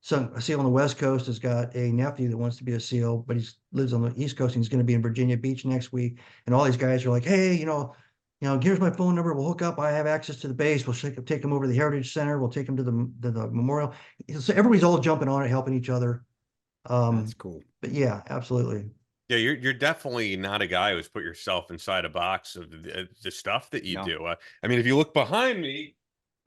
SEAL on the West Coast has got a nephew that wants to be a SEAL, but he lives on the East Coast and he's going to be in Virginia Beach next week. And all these guys are like, "Hey, here's my phone number. We'll hook up. I have access to the base. We'll take them over to the Heritage Center. We'll take them to the memorial." So everybody's all jumping on it, helping each other. That's cool. But yeah, absolutely. Yeah, you're definitely not a guy who's put yourself inside a box of the stuff that you do. I mean, if you look behind me,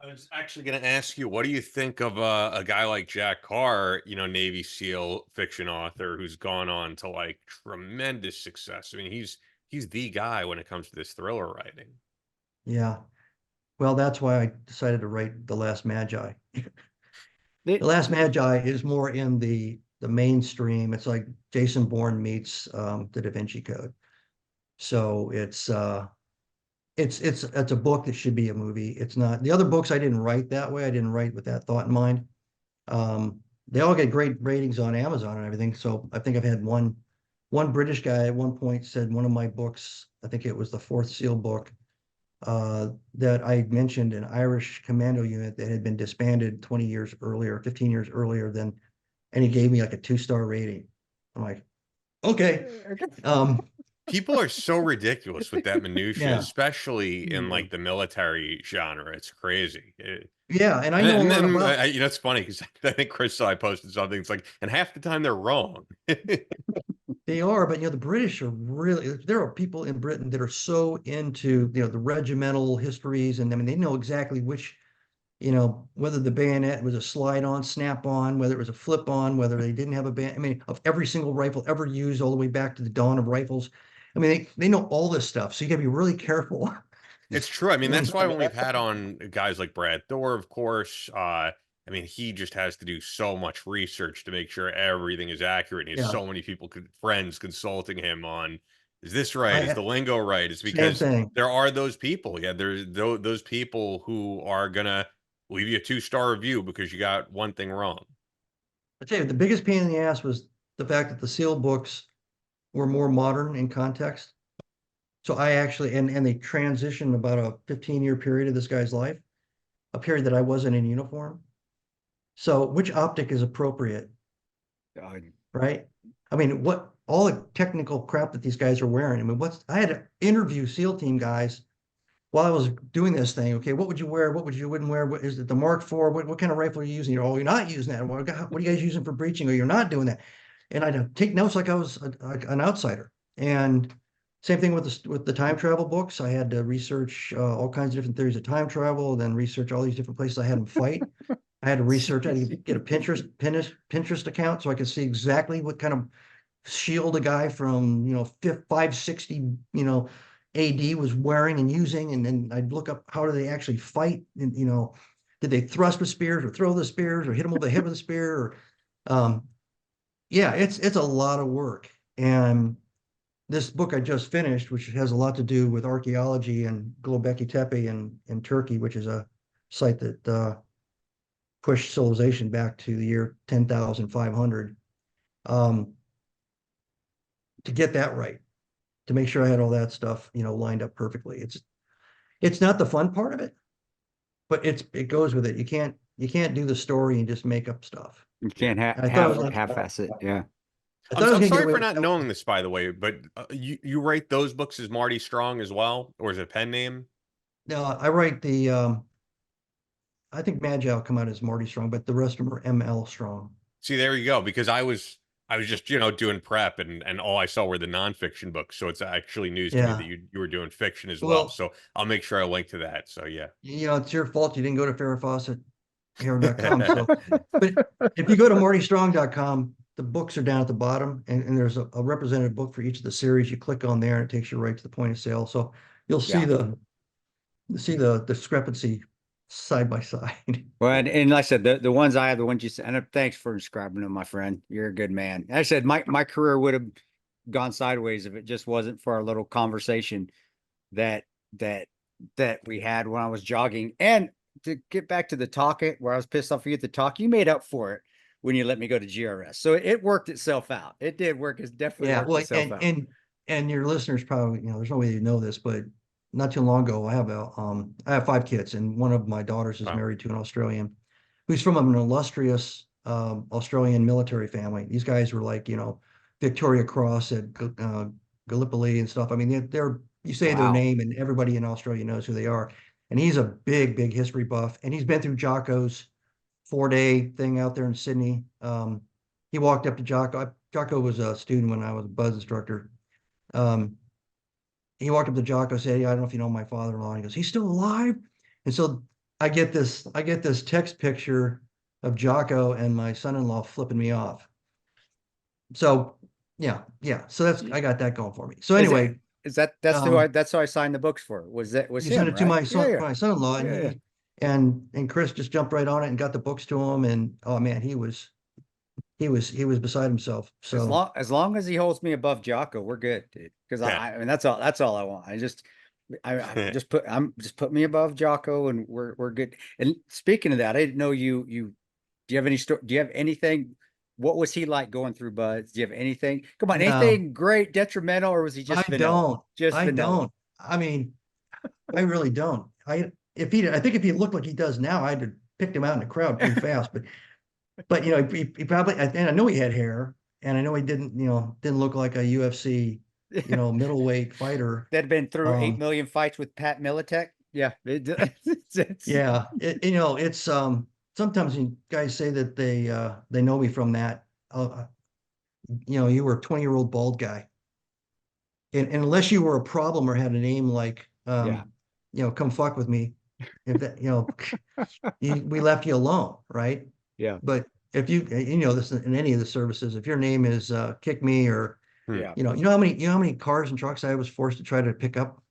I was actually going to ask you, what do you think of a guy like Jack Carr, Navy SEAL fiction author who's gone on to like tremendous success? I mean, he's the guy when it comes to this thriller writing. Yeah. Well, that's why I decided to write The Last Magi. The Last Magi is more in the mainstream. It's like Jason Bourne meets the Da Vinci Code. So it's a book that should be a movie. It's not. The other books I didn't write that way. I didn't write with that thought in mind. They all get great ratings on Amazon and everything. So I think I've had one British guy at one point said one of my books, I think it was the fourth SEAL book, that I mentioned an Irish commando unit that had been disbanded 20 years earlier, 15 years earlier and he gave me like a 2-star rating. I'm like, okay. People are so ridiculous with that minutia, Yeah. especially in like the military genre. It's crazy. Yeah, and I know. It's funny because I think Chris saw I posted something. It's like, and half the time they're wrong. They are, but the British are really. There are people in Britain that are so into the regimental histories, and I mean they know exactly which, whether the bayonet was a slide-on, snap-on, whether it was a flip-on, whether they didn't have a bayonet. I mean, of every single rifle ever used, all the way back to the dawn of rifles. I mean, they know all this stuff, so you got to be really careful. It's true. I mean, that's why when we've had on guys like Brad Thor, of course, I mean, he just has to do so much research to make sure everything is accurate. And he has so many people, friends consulting him on, is this right? Is the lingo right? It's because there are those people. Yeah, there's those people who are going to leave you a 2-star review because you got one thing wrong. I tell you, the biggest pain in the ass was the fact that the SEAL books were more modern in context. So I actually, and they transitioned about a 15-year period of this guy's life, a period that I wasn't in uniform. So which optic is appropriate? Right? I mean, what all the technical crap that these guys are wearing. I mean, I had to interview SEAL team guys while I was doing this thing. Okay, what would you wear? What would you wouldn't wear? What is it, the Mark IV? What kind of rifle are you using? You're not using that. What are you guys using for breaching? Or you're not doing that. And I'd take notes like I was an outsider. And same thing with the time travel books. I had to research all kinds of different theories of time travel, then research all these different places I had them fight. I had to research. I had to get a Pinterest account so I could see exactly what kind of shield a guy from 560 AD was wearing and using, and then I'd look up how do they actually fight, and did they thrust with spears or throw the spears or hit them over the head with a spear, or yeah, it's a lot of work. And this book I just finished, which has a lot to do with archaeology and Göbekli Tepe in Turkey, which is a site that pushed civilization back to the year 10,500. To get that right, to make sure I had all that stuff, lined up perfectly. It's not the fun part of it, but it goes with it. You can't do the story and just make up stuff. You can't half-ass it. Yeah. I'm sorry for not knowing this, by the way, but you write those books as Marty Strong as well, or is it a pen name? No, I write I think Magi will come out as Marty Strong, but the rest of them are ML Strong. See, there you go. Because I was just doing prep, and all I saw were the nonfiction books. So it's actually news to me that you were doing fiction as well. So I'll make sure I link to that. So yeah, it's your fault you didn't go to farrahfawcett.com. So, but if you go to martystrong.com, the books are down at the bottom, and there's a representative book for each of the series. You click on there, and it takes you right to the point of sale. So you'll see the discrepancy side by side. Well, and like I said, the ones I have, the ones you said, and thanks for describing them, my friend. You're a good man. Like I said, my career would have gone sideways if it just wasn't for our little conversation that we had when I was jogging. And to get back to the talk where I was pissed off for you at the talk, you made up for it when you let me go to GRS. So it worked itself out. It did work. It's definitely Yeah, worked well, itself out. and your listeners probably, there's no way you know this, but not too long ago, I have 5 kids, and one of my daughters is Wow. married to an Australian who's from an illustrious Australian military family. These guys were like, Victoria Cross at Gallipoli and stuff. I mean, they're you say their Wow. name and everybody in Australia knows who they are. And he's a big, big history buff, and he's been through Jocko's 4-day thing out there in Sydney. He walked up to Jocko. Jocko was a student when I was a buzz instructor. Um, he walked up to Jocko, said, "Yeah, I don't know if you know my father-in-law." He goes, "He's still alive?" And so I get this text picture of Jocko and my son-in-law flipping me off. So yeah. So I got that going for me. So anyway, That's who I signed the books for. Was you him, sent it to right? my son, Yeah, my son-in-law, and yeah. and Chris just jumped right on it and got the books to him. And oh man, he was beside himself. So As long as he holds me above Jocko, we're good, dude. Because Yeah. I mean that's all I want. I just put me above Jocko and we're good. And speaking of that, I didn't know you do you have any story? Do you have anything? What was he like going through Buds? Do you have anything? Come on, No. anything great, detrimental, or was he just I vanilla? don't. Just I vanilla. don't. I mean, I really don't. I think if he looked like he does now, I'd have picked him out in the crowd pretty fast. But he probably, and I know he had hair, and I know he didn't look like a UFC middleweight fighter. That had been through 8 Um, million fights with Pat Militek. Yeah. yeah, it's sometimes guys say that they know me from that. You were a 20-year-old bald guy, and unless you were a problem or had a name like Yeah. come fuck with me, if that we left you alone, right? Yeah. But if this in any of the services, if your name is kick me or Yeah. you know how many cars and trucks I was forced to try to pick up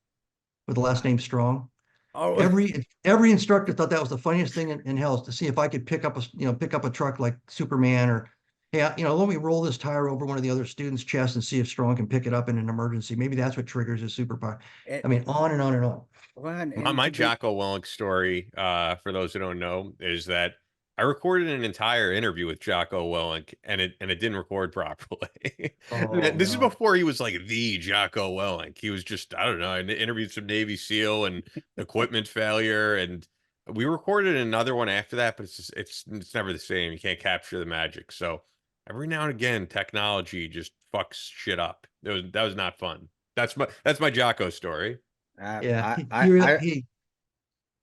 with the last name Strong. Oh, Every instructor thought that was the funniest thing in hell, is to see if I could pick up a truck like Superman, or hey, let me roll this tire over one of the other students' chests and see if Strong can pick it up in an emergency. Maybe that's what triggers his superpower. I mean, on and on and on. well, and My to be- Jocko Willink story, for those who don't know, is that I recorded an entire interview with Jocko Willink, and it didn't record properly. Oh, This is no. before he was like the Jocko Willink. He was just, I don't know, I interviewed some Navy SEAL and equipment failure, and we recorded another one after that, but it's never the same. You can't capture the magic. So every now and again, technology just fucks shit up. That was not fun. That's my Jocko story. Yeah, I go go ahead,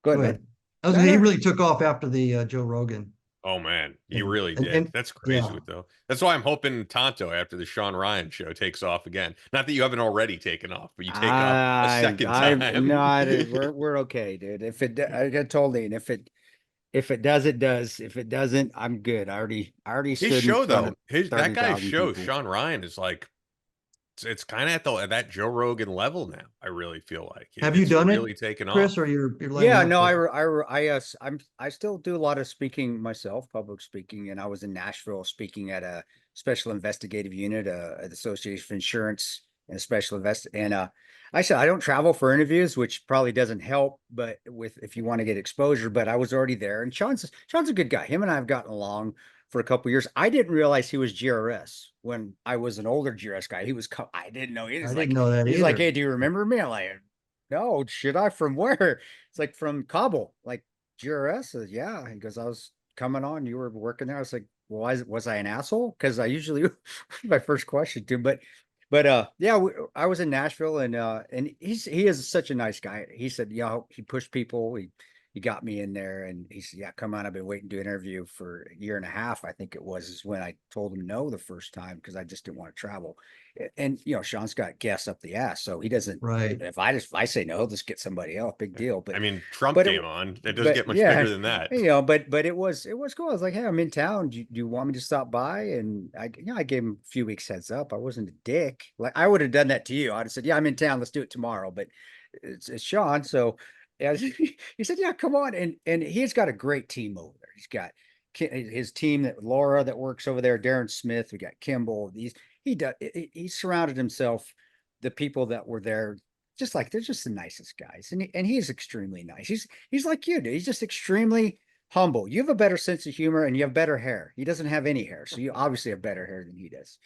ahead. man. I was No, gonna, he no. really took off after the Joe Rogan. Oh man, he And- really and- did. and- That's crazy yeah. though. That's why I'm hoping Tonto after the Sean Ryan show takes off again. Not that you haven't already taken off, but you take off a second time. No, we're okay, dude. I told Ian, if it does, it does. If it doesn't, I'm good. I already His stood in show front though, of that guy's 30,000 show, people. Sean Ryan, is like it's kind of at that Joe Rogan level now. I really feel like Have you it's done it, really taken Chris, off. or you're lining Yeah, up no, for it? I still do a lot of speaking myself, public speaking, and I was in Nashville speaking at a special investigative unit, at the Association of Insurance and Special Invest. And I said I don't travel for interviews, which probably doesn't help, but if you want to get exposure. But I was already there, and Sean's a good guy. Him and I have gotten along for a couple of years. I didn't realize he was GRS when I was an older GRS guy. I didn't know. I didn't know that He's like, either. "Hey, do you remember me?" I'm like, "No, should I? From where?" It's like, "From Kabul." Like, GRS? Yeah. He goes, "I was coming on. You were working there." I was like, "Well, was I an asshole?" Because I usually my first question to him. But yeah, I was in Nashville, and he is such a nice guy. He said, "Yeah," he pushed people. He got me in there, and he said, "Yeah, come on. I've been waiting to do an interview for a year and a half. I think it was, is when I told him no the first time, because I just didn't want to travel." And Sean's got guests up the ass, so he doesn't. Right. If I say no, he'll just get somebody else. Big deal. I mean, Trump but came it, on. It doesn't but get much yeah, bigger than that. but it was cool. I was like, "Hey, I'm in town. Do you want me to stop by?" And I gave him a few weeks heads up. I wasn't a dick. Like, I would have done that to you. I'd have said, "Yeah, I'm in town. Let's do it tomorrow." But it's Sean, so yeah, he said, "Yeah, come on." And he's got a great team over there. He's got his team, that Laura that works over there, Darren Smith. We got Kimball. He surrounded himself, the people that were there just like they're just the nicest guys, and he's extremely nice. He's like you, dude. He's just extremely humble. You have a better sense of humor, and you have better hair. He doesn't have any hair, so you obviously have better hair than he does.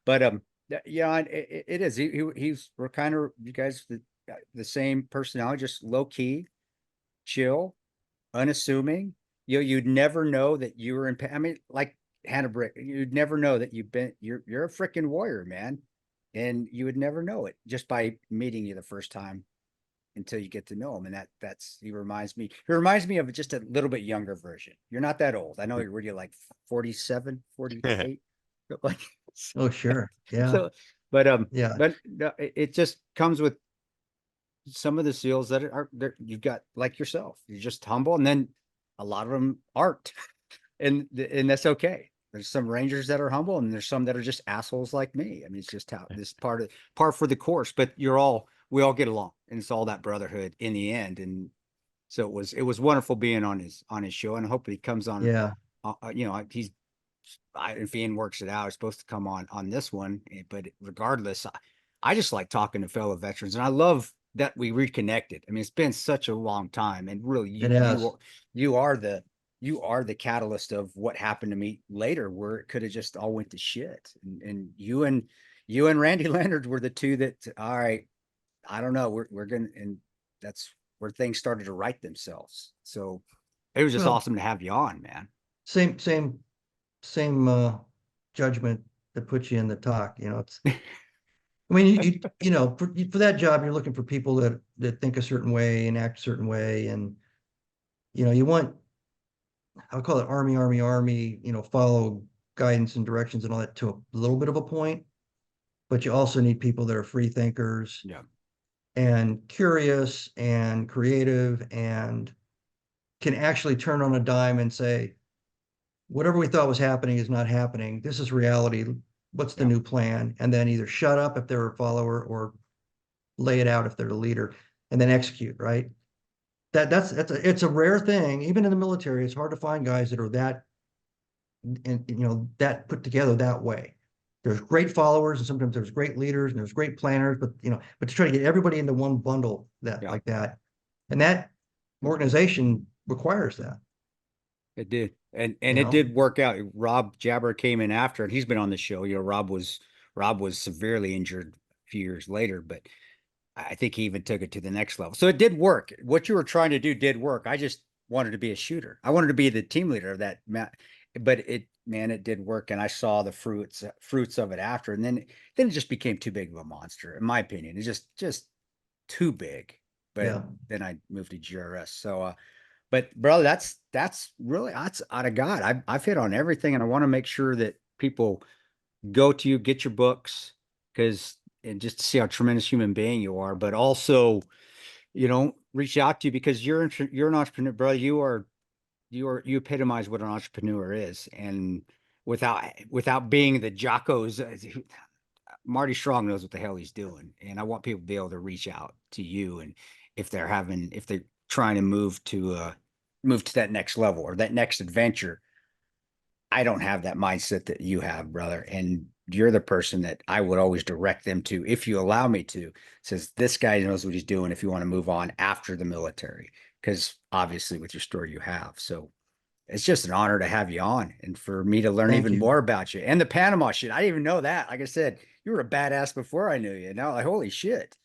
But yeah, it is. We're kind of, you guys, the same personality, just low key, chill, unassuming. You'd never know that you were in. I mean, like Hannah Brick, you'd never know that you're a freaking warrior, man, and you would never know it just by meeting you the first time until you get to know him. And he reminds me of just a little bit younger version. You're not that old. I know you're really like 47, 48. Like, Oh, sure. Yeah. so, but Yeah. but it just comes with some of the SEALs that are there. You've got like yourself. You're just humble, and then a lot of them aren't, and that's okay. There's some Rangers that are humble, and there's some that are just assholes like me. I mean, it's just how this par for the course. But we all get along, and it's all that brotherhood in the end. And so it was wonderful being on his show, and I hope he comes on. Yeah. If Ian works it out, it's supposed to come on this one. But regardless, I just like talking to fellow veterans, and I love that we reconnected. I mean, it's been such a long time, and really, you are the catalyst of what happened to me later, where it could have just all went to shit. And you and Randy Leonard were the two that, all right, I don't know, we're gonna, and that's where things started to right themselves. So it was just awesome to have you on, man. Same judgment that puts you in the talk. It's. I mean, for that job, you're looking for people that think a certain way and act a certain way, and you want, I'll call it army, follow guidance and directions and all that to a little bit of a point, but you also need people that are free thinkers, Yeah, and curious and creative, and can actually turn on a dime and say, whatever we thought was happening is not happening. This is reality. What's the new plan? And then either shut up if they're a follower, or lay it out if they're the leader, and then execute, right? It's a rare thing. Even in the military, it's hard to find guys that are that, and that put together that way. There's great followers, and sometimes there's great leaders, and there's great planners, but to try to get everybody into one bundle like that, and that organization requires that. it did. And it did work out. Rob Jabber came in after, and he's been on the show. Rob was severely injured a few years later, but I think he even took it to the next level. So it did work. What you were trying to do did work. I just wanted to be a shooter. I wanted to be the team leader of that, but it did work. And I saw the fruits of it after. And then it just became too big of a monster, in my opinion. It's just too big. But then I moved to GRS. So, but brother, that's out of God. I've hit on everything, and I want to make sure that people go to you, get your books, and just to see how tremendous human being you are, but also, reach out to you, because you're an entrepreneur, brother. You epitomize what an entrepreneur is, and without being the jockos, Marty Strong knows what the hell he's doing, and I want people to be able to reach out to you, and if they're trying to move to that next level or that next adventure. I don't have that mindset that you have, brother. And you're the person that I would always direct them to, if you allow me to. Says, this guy knows what he's doing if you want to move on after the military, because obviously with your story you have. So it's just an honor to have you on, and for me to learn even more about you. And the Panama shit, I didn't even know that. Like I said, you were a badass before I knew you. Now, like, holy shit.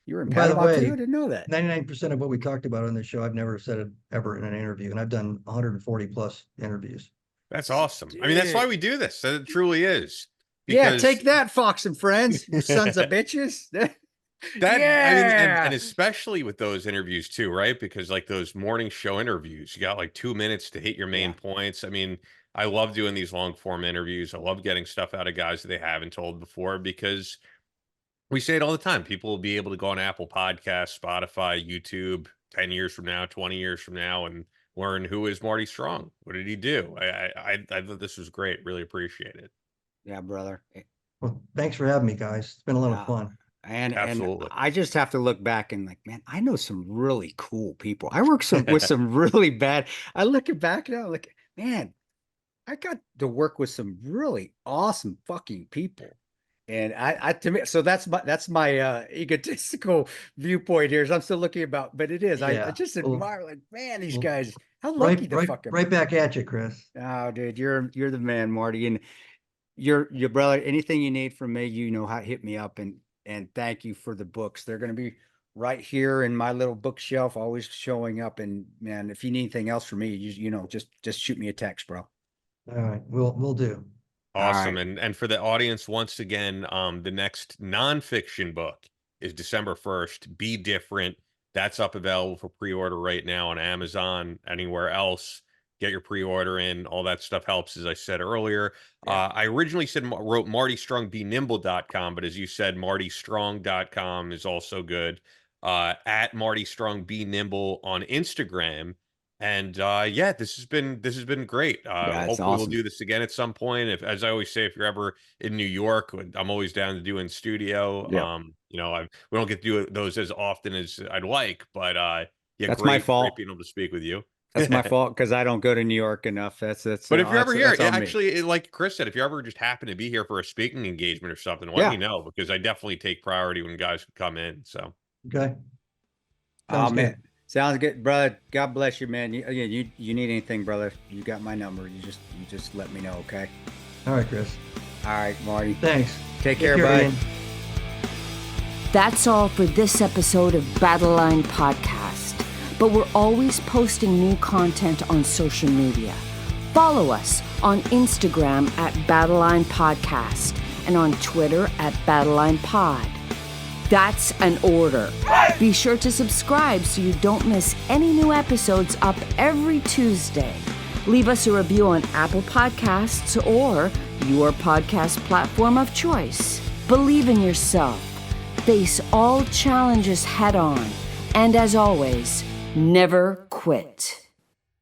You were in Panama too? I didn't know that. 99% of what we talked about on this show, I've never said it ever in an interview, and I've done 140 plus interviews. That's awesome. I mean, that's why we do this. It truly is. Yeah, take that, Fox and Friends, you sons of bitches. I mean, and especially with those interviews too, right? Because like those morning show interviews, you got like 2 minutes to hit your main points. I mean, I love doing these long form interviews. I love getting stuff out of guys that they haven't told before, because we say it all the time. People will be able to go on Apple Podcasts, Spotify, YouTube 10 years from now, 20 years from now, and learn, who is Marty Strong? What did he do? I thought this was great. Really appreciate it. Yeah, brother. Well, thanks for having me, guys. It's been a lot of fun. And I just have to look back and like, man, I know some really cool people. I work with some really bad. I look back now, like, man, I got to work with some really awesome fucking people. And I to me, so that's my egotistical viewpoint here. Is I'm still looking about, but it is. I Yeah. just Well, admire, like, man, these well, guys, how lucky the fuck am I? Right back at you, Chris. Oh, dude, you're the man, Marty, and your brother. Anything you need from me, you know how to hit me up, and thank you for the books. They're gonna be right here in my little bookshelf, always showing up. And man, if you need anything else from me, you know, just shoot me a text, bro. All right, we'll do. All Awesome. right. And for the audience, once again, the next nonfiction book is December 1st. Be Different. That's up available for pre-order right now on Amazon, anywhere else. Get your pre-order in. All that stuff helps, as I said earlier. Yeah. I originally wrote MartyStrongBeNimble.com, but as you said, MartyStrong.com is also good. At Marty Strong Be Nimble on Instagram. And yeah, this has been great. Yeah, it's Hopefully we'll awesome. do this again at some point. If, as I always say, if you're ever in New York, I'm always down to do in studio. Yeah. You know, we don't get to do those as often as I'd like, but yeah, That's my great fault. being able to speak with you. That's my fault because I don't go to New York enough. That's But if you're ever here, that's on me. actually, like Chris said, if you ever just happen to be here for a speaking engagement or something, let Yeah. me know, because I definitely take priority when guys come in. So Okay. Oh Sounds man, good. sounds good, brother. God bless you, man. You need anything, brother? You got my number. You just let me know, okay? All right, Chris. All right, Marty. Thanks. Take care, bud. Ian. That's all for this episode of Battle Line Podcast. But we're always posting new content on social media. Follow us on Instagram at Battle Line Podcast and on Twitter at Battle Line Pod. That's an order. Be sure to subscribe so you don't miss any new episodes up every Tuesday. Leave us a review on Apple Podcasts or your podcast platform of choice. Believe in yourself. Face all challenges head on. And as always, never quit.